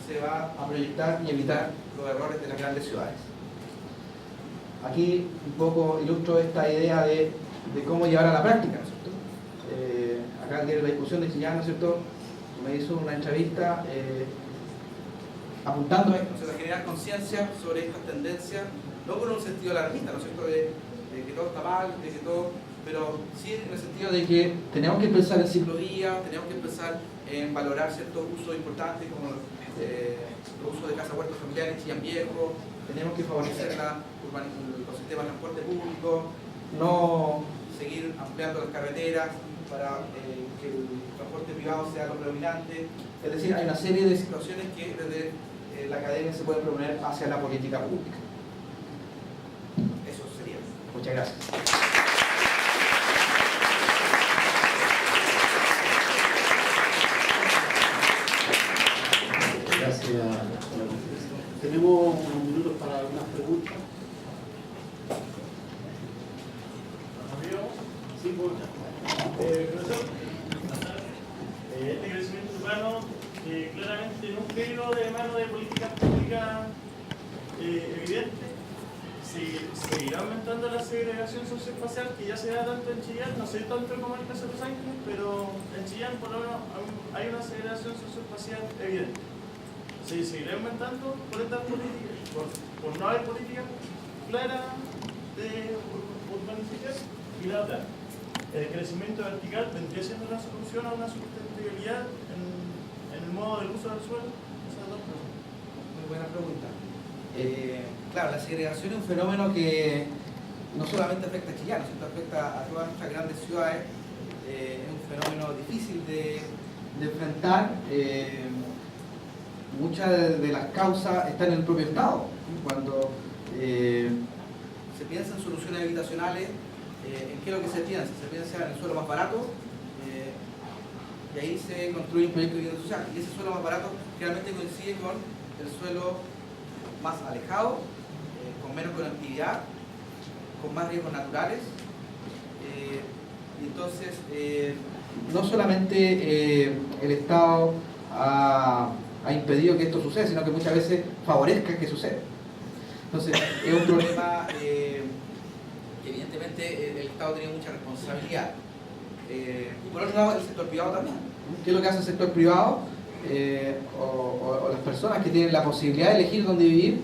se va a proyectar y evitar los errores de las grandes ciudades. Aquí un poco ilustro esta idea de cómo llevar a la práctica, ¿no es cierto? Acá tiene la discusión de Chillán, ¿no es cierto?, me hizo una entrevista apuntando a esto, o sea, a generar conciencia sobre estas tendencias, no con un sentido alarmista, ¿no es cierto?, de que todo está mal, de que todo pero sí en el sentido de que tenemos que pensar en ciclovías, tenemos que pensar en valorar ciertos usos importantes como los usos de casa huertos familiares en Chillán Viejo, tenemos que favorecer los sistemas de transporte público, no seguir ampliando las carreteras para que el transporte privado sea lo predominante. Es decir, hay una serie de situaciones que desde la academia se pueden proponer hacia la política pública. Eso sería. Muchas gracias. Gracias por la conferencia. Tenemos unos minutos para algunas preguntas. Sí, profesor, este crecimiento urbano claramente no ha ido de mano de políticas públicas evidentes. Seguirá aumentando la segregación socioespacial que ya se da tanto en Chillán, no sé tanto como en el caso de Los Ángeles, pero en Chillán por lo menos hay una segregación socioespacial evidente. ¿Se seguirá aumentando por estas políticas, por no haber políticas claras de urbanización? Y la otra, el crecimiento vertical vendría siendo una solución a una sustentabilidad en el modo del uso del suelo. Esas dos preguntas. Muy buena pregunta. Claro, la segregación es un fenómeno que no solamente afecta a Chillán, sino afecta a todas nuestras grandes ciudades. Es un fenómeno difícil de enfrentar. Muchas de las causas están en el propio Estado. Cuando se piensa en soluciones habitacionales, ¿en qué es lo que se piensa? Se piensa en el suelo más barato y ahí se construye un proyecto de vivienda social. Y ese suelo más barato realmente coincide con el suelo más alejado, con menos conectividad, con más riesgos naturales. Y entonces, no solamente el Estado ha impedido que esto suceda, sino que muchas veces favorezca que suceda. Entonces, es un problema que evidentemente el Estado tiene mucha responsabilidad. Y por otro lado, el sector privado también. ¿Qué es lo que hace el sector privado? O las personas que tienen la posibilidad de elegir dónde vivir,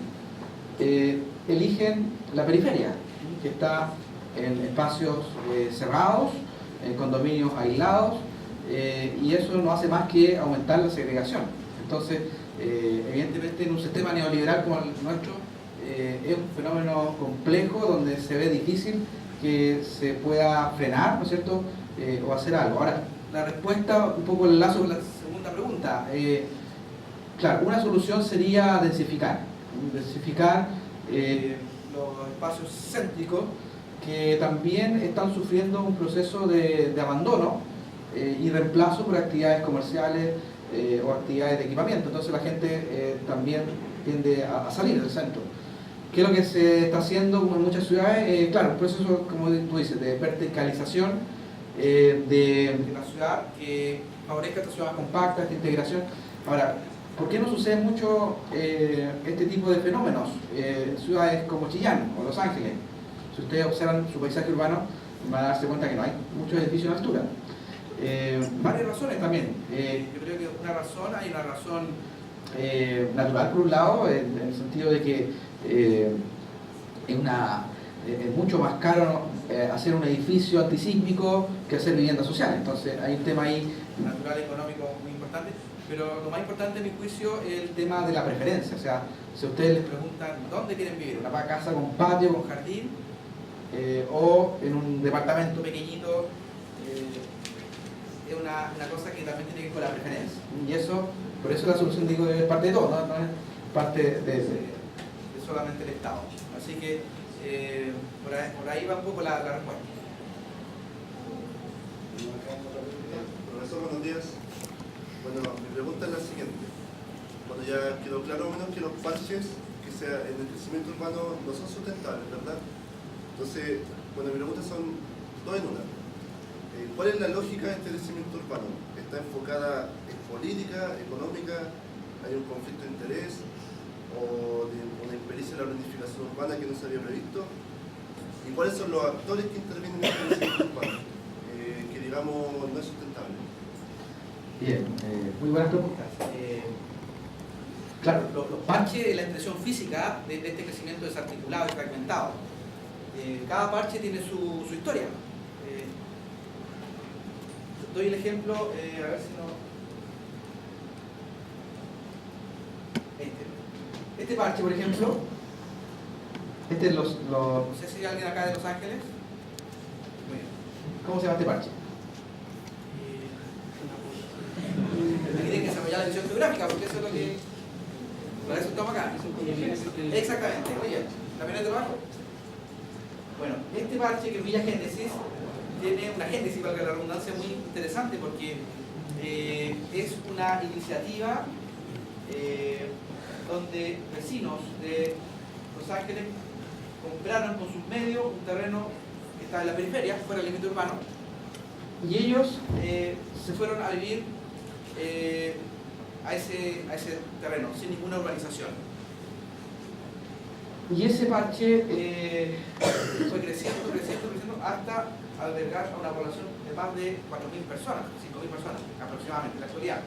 eligen la periferia, que está en espacios cerrados, en condominios aislados, y eso no hace más que aumentar la segregación. Entonces, evidentemente en un sistema neoliberal como el nuestro, es un fenómeno complejo donde se ve difícil que se pueda frenar, ¿no es cierto?, o hacer algo. Ahora, la respuesta, un poco el lazo con la segunda pregunta. Claro, una solución sería densificar los espacios céntricos que también están sufriendo un proceso de abandono y reemplazo por actividades comerciales o actividades de equipamiento. Entonces la gente también tiende a salir del centro. ¿Qué es lo que se está haciendo como en muchas ciudades? Claro, un proceso, como tú dices, de verticalización de la ciudad que favorezca esta ciudad compacta, esta integración. Ahora, ¿por qué no sucede mucho este tipo de fenómenos en ciudades como Chillán o Los Ángeles? Si ustedes observan su paisaje urbano, van a darse cuenta que no hay muchos edificios en altura. Varias razones también. Yo creo que hay una razón natural por un lado, en el sentido de que es mucho más caro hacer un edificio antisísmico que hacer vivienda social. Entonces hay un tema ahí natural, económico muy importante, pero lo más importante en mi juicio es el tema de la preferencia. O sea, si ustedes les preguntan dónde quieren vivir, una casa con patio, con jardín, o en un departamento pequeñito, es una cosa que también tiene que ver con la preferencia. Y eso, por eso la solución, digo, es parte de todo, no es parte de solamente el Estado. Así que por ahí va un poco la respuesta. Profesor, buenos días. Bueno, mi pregunta es la siguiente. Bueno, ya quedó claro menos que los parches que sea en el crecimiento urbano no son sustentables, ¿verdad? Entonces, bueno, mi pregunta son dos en una. ¿Cuál es la lógica de este crecimiento urbano? ¿Está enfocada en política, económica? ¿Hay un conflicto de interés? ¿O de una impericia de la planificación urbana que no se había previsto? ¿Y cuáles son los actores que intervienen en este crecimiento urbano? Que digamos no es sustentable. Bien, muy buenas preguntas. Claro, los parches es la expresión física de este crecimiento desarticulado y fragmentado. Cada parche tiene su historia. Doy el ejemplo, a ver si no... Este parche, por ejemplo, no sé si hay alguien acá de Los Ángeles. Muy bien. ¿Cómo se llama este parche? Aquí tienen que desarrollar la visión geográfica, porque eso es lo que... Para eso estamos acá. Exactamente, muy bien. ¿También es de abajo? Bueno, este parche que es Villa Génesis tiene una génesis, valga la redundancia, muy interesante porque es una iniciativa donde vecinos de Los Ángeles compraron con sus medios un terreno que está en la periferia, fuera del límite urbano, y ellos se fueron a vivir a ese terreno, sin ninguna urbanización. Y ese parche fue creciendo hasta albergar a una población de más de 4.000 personas, 5.000 personas aproximadamente en la actualidad,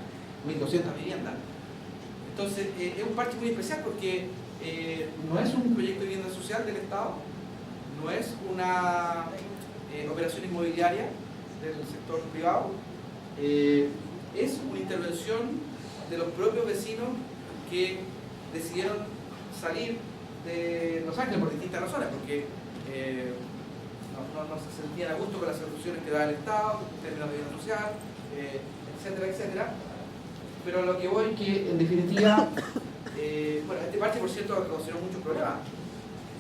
1.200 viviendas. Entonces, es un parche muy especial porque no es un proyecto de vivienda social del Estado, no es una operación inmobiliaria del sector privado, es una intervención de los propios vecinos que decidieron salir de Los Ángeles por distintas razones, porque no se sentían a gusto con las soluciones que da el Estado, en términos de vivienda social, etcétera, etcétera. Pero a lo que voy, que en definitiva, bueno, este parche, por cierto, ocasionó muchos problemas.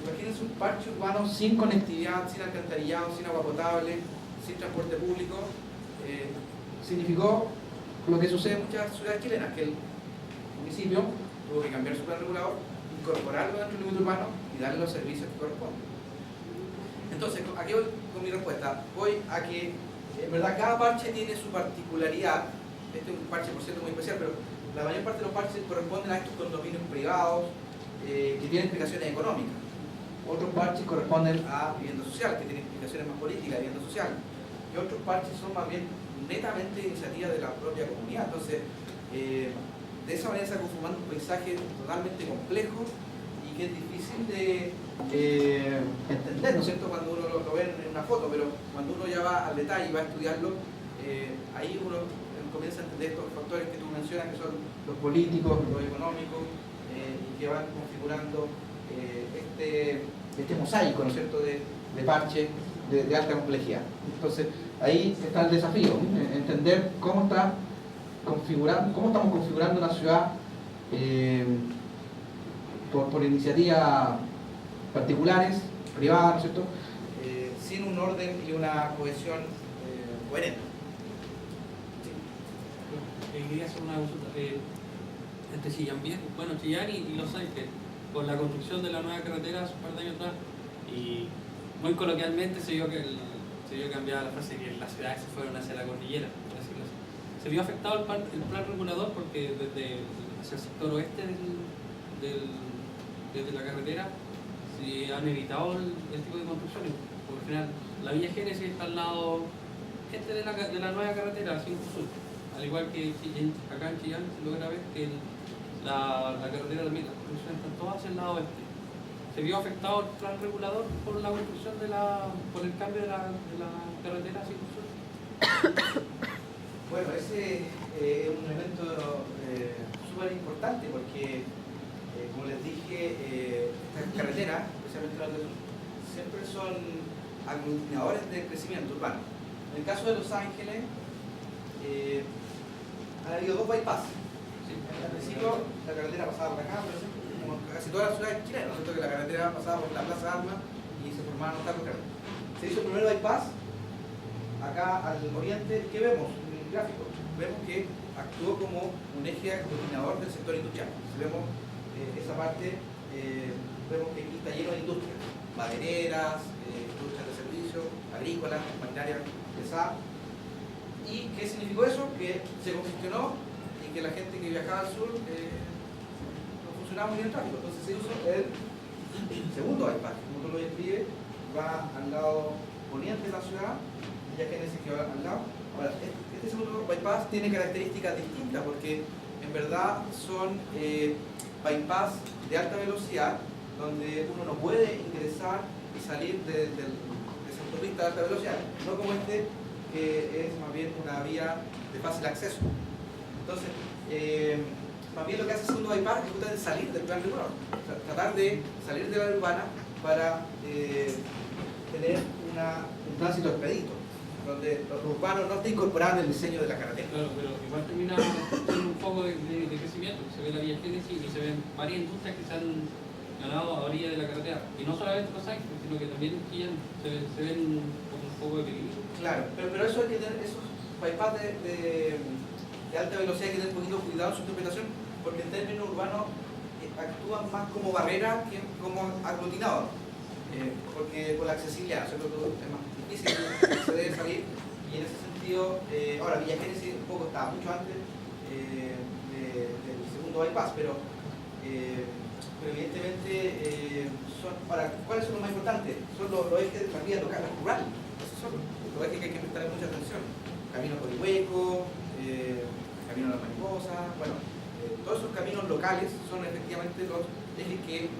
Imagínense un parche urbano sin conectividad, sin alcantarillado, sin agua potable, sin transporte público. Significó lo que sucede en muchas ciudades chilenas, que el municipio tuvo que cambiar su plan regulador, incorporarlo dentro del límite urbano y darle los servicios que corresponden. Entonces, aquí voy con mi respuesta. Voy a que, en verdad, cada parche tiene su particularidad. Este es un parche, por cierto, muy especial, pero la mayor parte de los parches corresponden a estos condominios privados que tienen implicaciones económicas. Otros parches corresponden a vivienda social, que tienen implicaciones más políticas, vivienda social. Y otros parches son más bien netamente iniciativas de la propia comunidad. Entonces, de esa manera se ha conformado un paisaje totalmente complejo y que es difícil de entender, ¿no es cierto?, cuando uno lo ve en una foto, pero cuando uno ya va al detalle y va a estudiarlo, ahí uno comienza a entender estos factores que tú mencionas, que son los políticos, los económicos, y que van configurando este mosaico, ¿no es cierto?, de parche de alta complejidad. Entonces, ahí está el desafío, entender cómo estamos configurando una ciudad por iniciativas particulares, privadas, ¿no es cierto?, sin un orden y una cohesión coherente. Quería hacer una consulta entre Chillán Viejo, bueno, Chillán y Los Ángeles, con la construcción de la nueva carretera hace un par de años atrás, y muy coloquialmente se vio cambiada la frase que las ciudades se fueron hacia la cordillera, por decirlo así. Se vio afectado el plan regulador porque hacia el sector oeste desde la carretera se han evitado el tipo de construcciones. Por lo general, la Villa Génesis está al lado este de la nueva carretera, 5 Sur. Al igual que acá en Chillán se logra ver que la carretera también, las construcciones están todas hacia el lado oeste. Se vio afectado el plan regulador por la construcción por el cambio de la carretera 5 Sur. Bueno, ese es un elemento súper importante porque, como les dije, estas carreteras, especialmente las del sur, siempre son aglutinadores de crecimiento urbano. En el caso de Los Ángeles, han habido 2 bypass. Sí. Al principio la carretera pasaba por acá, pero como casi todas las ciudades chilenas, ¿no? Que la carretera pasaba por la Plaza Armas y se formaron los tacos. Se hizo el primer bypass acá al oriente. ¿Qué vemos en el gráfico? Vemos que actuó como un eje aglutinador del sector industrial. Si vemos esa parte, vemos que aquí está lleno de industrias, madereras, industrias de servicios, agrícolas, maquinaria pesada. ¿Y qué significó eso? Que se congestionó y que la gente que viajaba al sur no funcionaba muy bien el tráfico. Entonces se usó el segundo bypass, como tú lo describes, va al lado poniente de la ciudad, Villa Génesis que va al lado. Ahora, este segundo bypass tiene características distintas porque en verdad son bypass de alta velocidad donde uno no puede ingresar y salir de esa autopista de alta velocidad, no como este, que es más bien una vía de fácil acceso. Entonces, más bien lo que hace segundo bypass es justamente salir del plan regular, o sea, tratar de salir de la urbana para tener un tránsito expedito, donde los urbanos no estén incorporados en el diseño de la carretera. Claro, pero igual termina siendo un foco de crecimiento. Se ve la vía Génesis y se ven varias industrias que se han ganado a orilla de la carretera. Y no solamente los Ángeles, sino que también en Chillán se ven como un foco de peligro. Claro, pero eso hay que tener, esos bypass de alta velocidad hay que tener un poquito cuidado en su interpretación, porque en términos urbanos actúan más como barrera que como aglutinador, porque con la accesibilidad, sobre todo es más difícil acceder, salir, y en ese sentido, ahora Villa Génesis un poco estaba mucho antes del segundo bypass, pero evidentemente ¿cuáles son los más importantes? Son los ejes de las vías locales, rurales, esos son los ejes que hay que prestar mucha atención. Camino Corihueco, Camino a la Mariposa, bueno, todos esos caminos locales son efectivamente los ejes que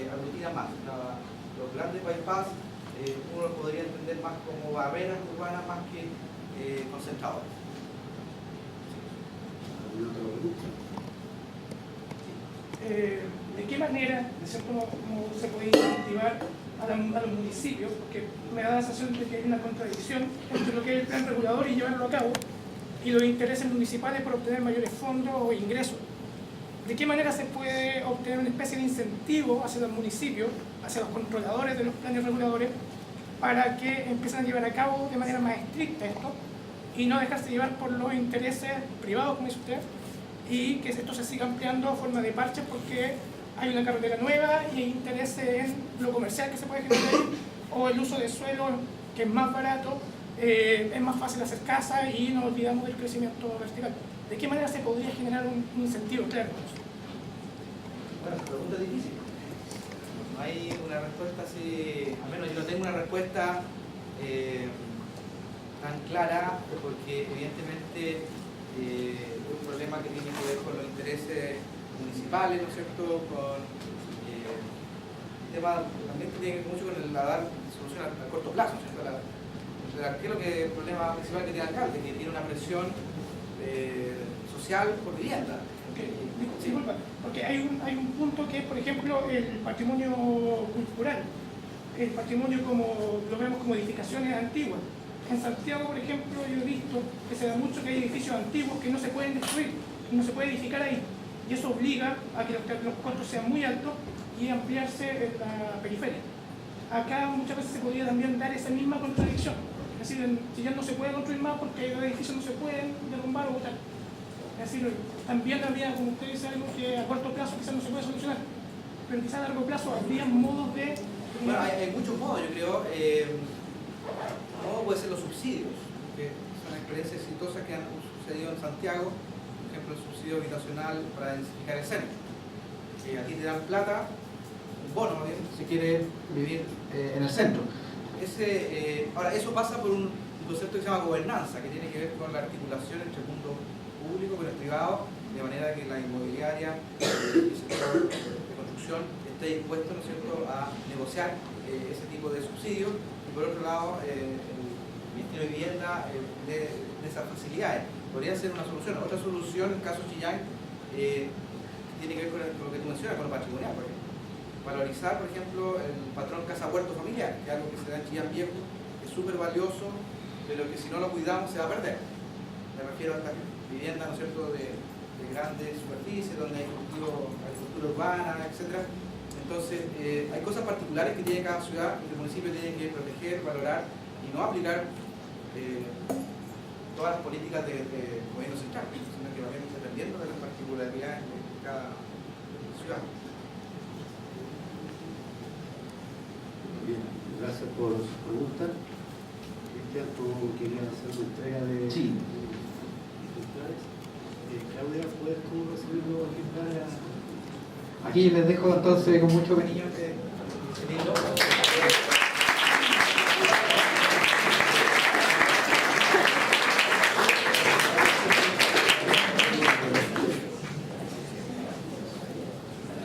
aglutinan más. Los grandes bypass uno los podría entender más como barreras urbanas más que concentradores. ¿Alguna otra pregunta? ¿De qué manera, de cierto modo, se puede incentivar a los municipios? Porque me da la sensación de que hay una contradicción entre lo que es el plan regulador y llevarlo a cabo y los intereses municipales por obtener mayores fondos o ingresos. ¿De qué manera se puede obtener una especie de incentivo hacia los municipios, hacia los controladores de los planes reguladores, para que empiecen a llevar a cabo de manera más estricta esto y no dejarse llevar por los intereses privados, como dice usted, y que esto se siga ampliando a forma de parches porque hay una carretera nueva y hay intereses en lo comercial que se puede generar ahí, o el uso de suelo que es más barato, es más fácil hacer casa y nos olvidamos del crecimiento vertical? ¿De qué manera se podría generar un incentivo claro? Bueno, esa pregunta es difícil. No hay una respuesta así, al menos yo no tengo una respuesta tan clara, porque evidentemente es un problema que tiene que ver con los intereses municipales, ¿no es cierto? Con el tema también que tiene que ver mucho con dar solución a corto plazo, ¿no es cierto? ¿Qué es lo que el problema principal que tiene el alcalde? Que tiene una presión social por vivienda. Disculpa, porque hay un punto que es, por ejemplo, el patrimonio cultural, el patrimonio como lo vemos como edificaciones antiguas. En Santiago, por ejemplo, yo he visto que se da mucho que hay edificios antiguos que no se pueden destruir, no se puede edificar ahí, y eso obliga a que los costos sean muy altos y ampliarse en la periferia. Acá muchas veces se podría también dar esa misma contradicción, es decir, en Chillán no se puede construir más porque los edificios no se pueden derrumbar o botar. Es decir, también habría, como usted dice, algo que a corto plazo quizás no se puede solucionar, pero quizás a largo plazo habría modos de... Bueno, hay muchos modos, yo creo. Uno puede ser los subsidios, que son experiencias exitosas que han sucedido en Santiago. Por ejemplo, el subsidio habitacional para densificar el centro. Aquí te dan plata, un bono, ¿no? Si quieres vivir en el centro. Ahora, eso pasa por un concepto que se llama gobernanza, que tiene que ver con la articulación entre el mundo público con el privado, de manera que la inmobiliaria y el sector de construcción esté dispuesto, ¿no es cierto?, a negociar ese tipo de subsidios, y por otro lado el Ministerio de Vivienda de esas facilidades. Podría ser una solución. Otra solución, en el caso de Chillán, tiene que ver con lo que tú mencionas, con lo patrimonial, por ejemplo. Valorizar, por ejemplo, el patrón casa huerto familiar, que es algo que se da en Chillán Viejo, es súper valioso, pero que si no lo cuidamos se va a perder. Me refiero a esta vivienda, ¿no es cierto?, de grandes superficies, donde hay agricultura urbana, etc. Entonces, hay cosas particulares que tiene cada ciudad y que el municipio tiene que proteger, valorar y no aplicar todas las políticas del gobierno central, sino que vayamos dependiendo de las particularidades de cada ciudad. Bien, gracias por su pregunta. Cristian, tú querías hacer una entrega de... Sí. Claudia, ¿puedes tú recibir los ejemplares? Aquí les dejo entonces con mucho cariño este libro.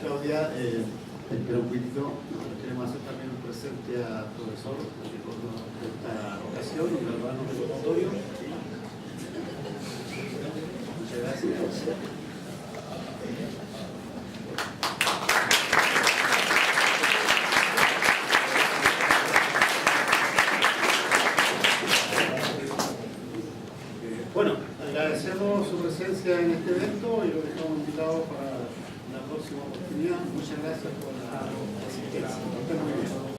Claudia, espera un poquitito, queremos hacer también un presente al profesor de esta ocasión y los hermanos del auditorio. Muchas gracias. Bueno, agradecemos su presencia en este evento y los dejamos invitados para la próxima oportunidad. Muchas gracias por la asistencia.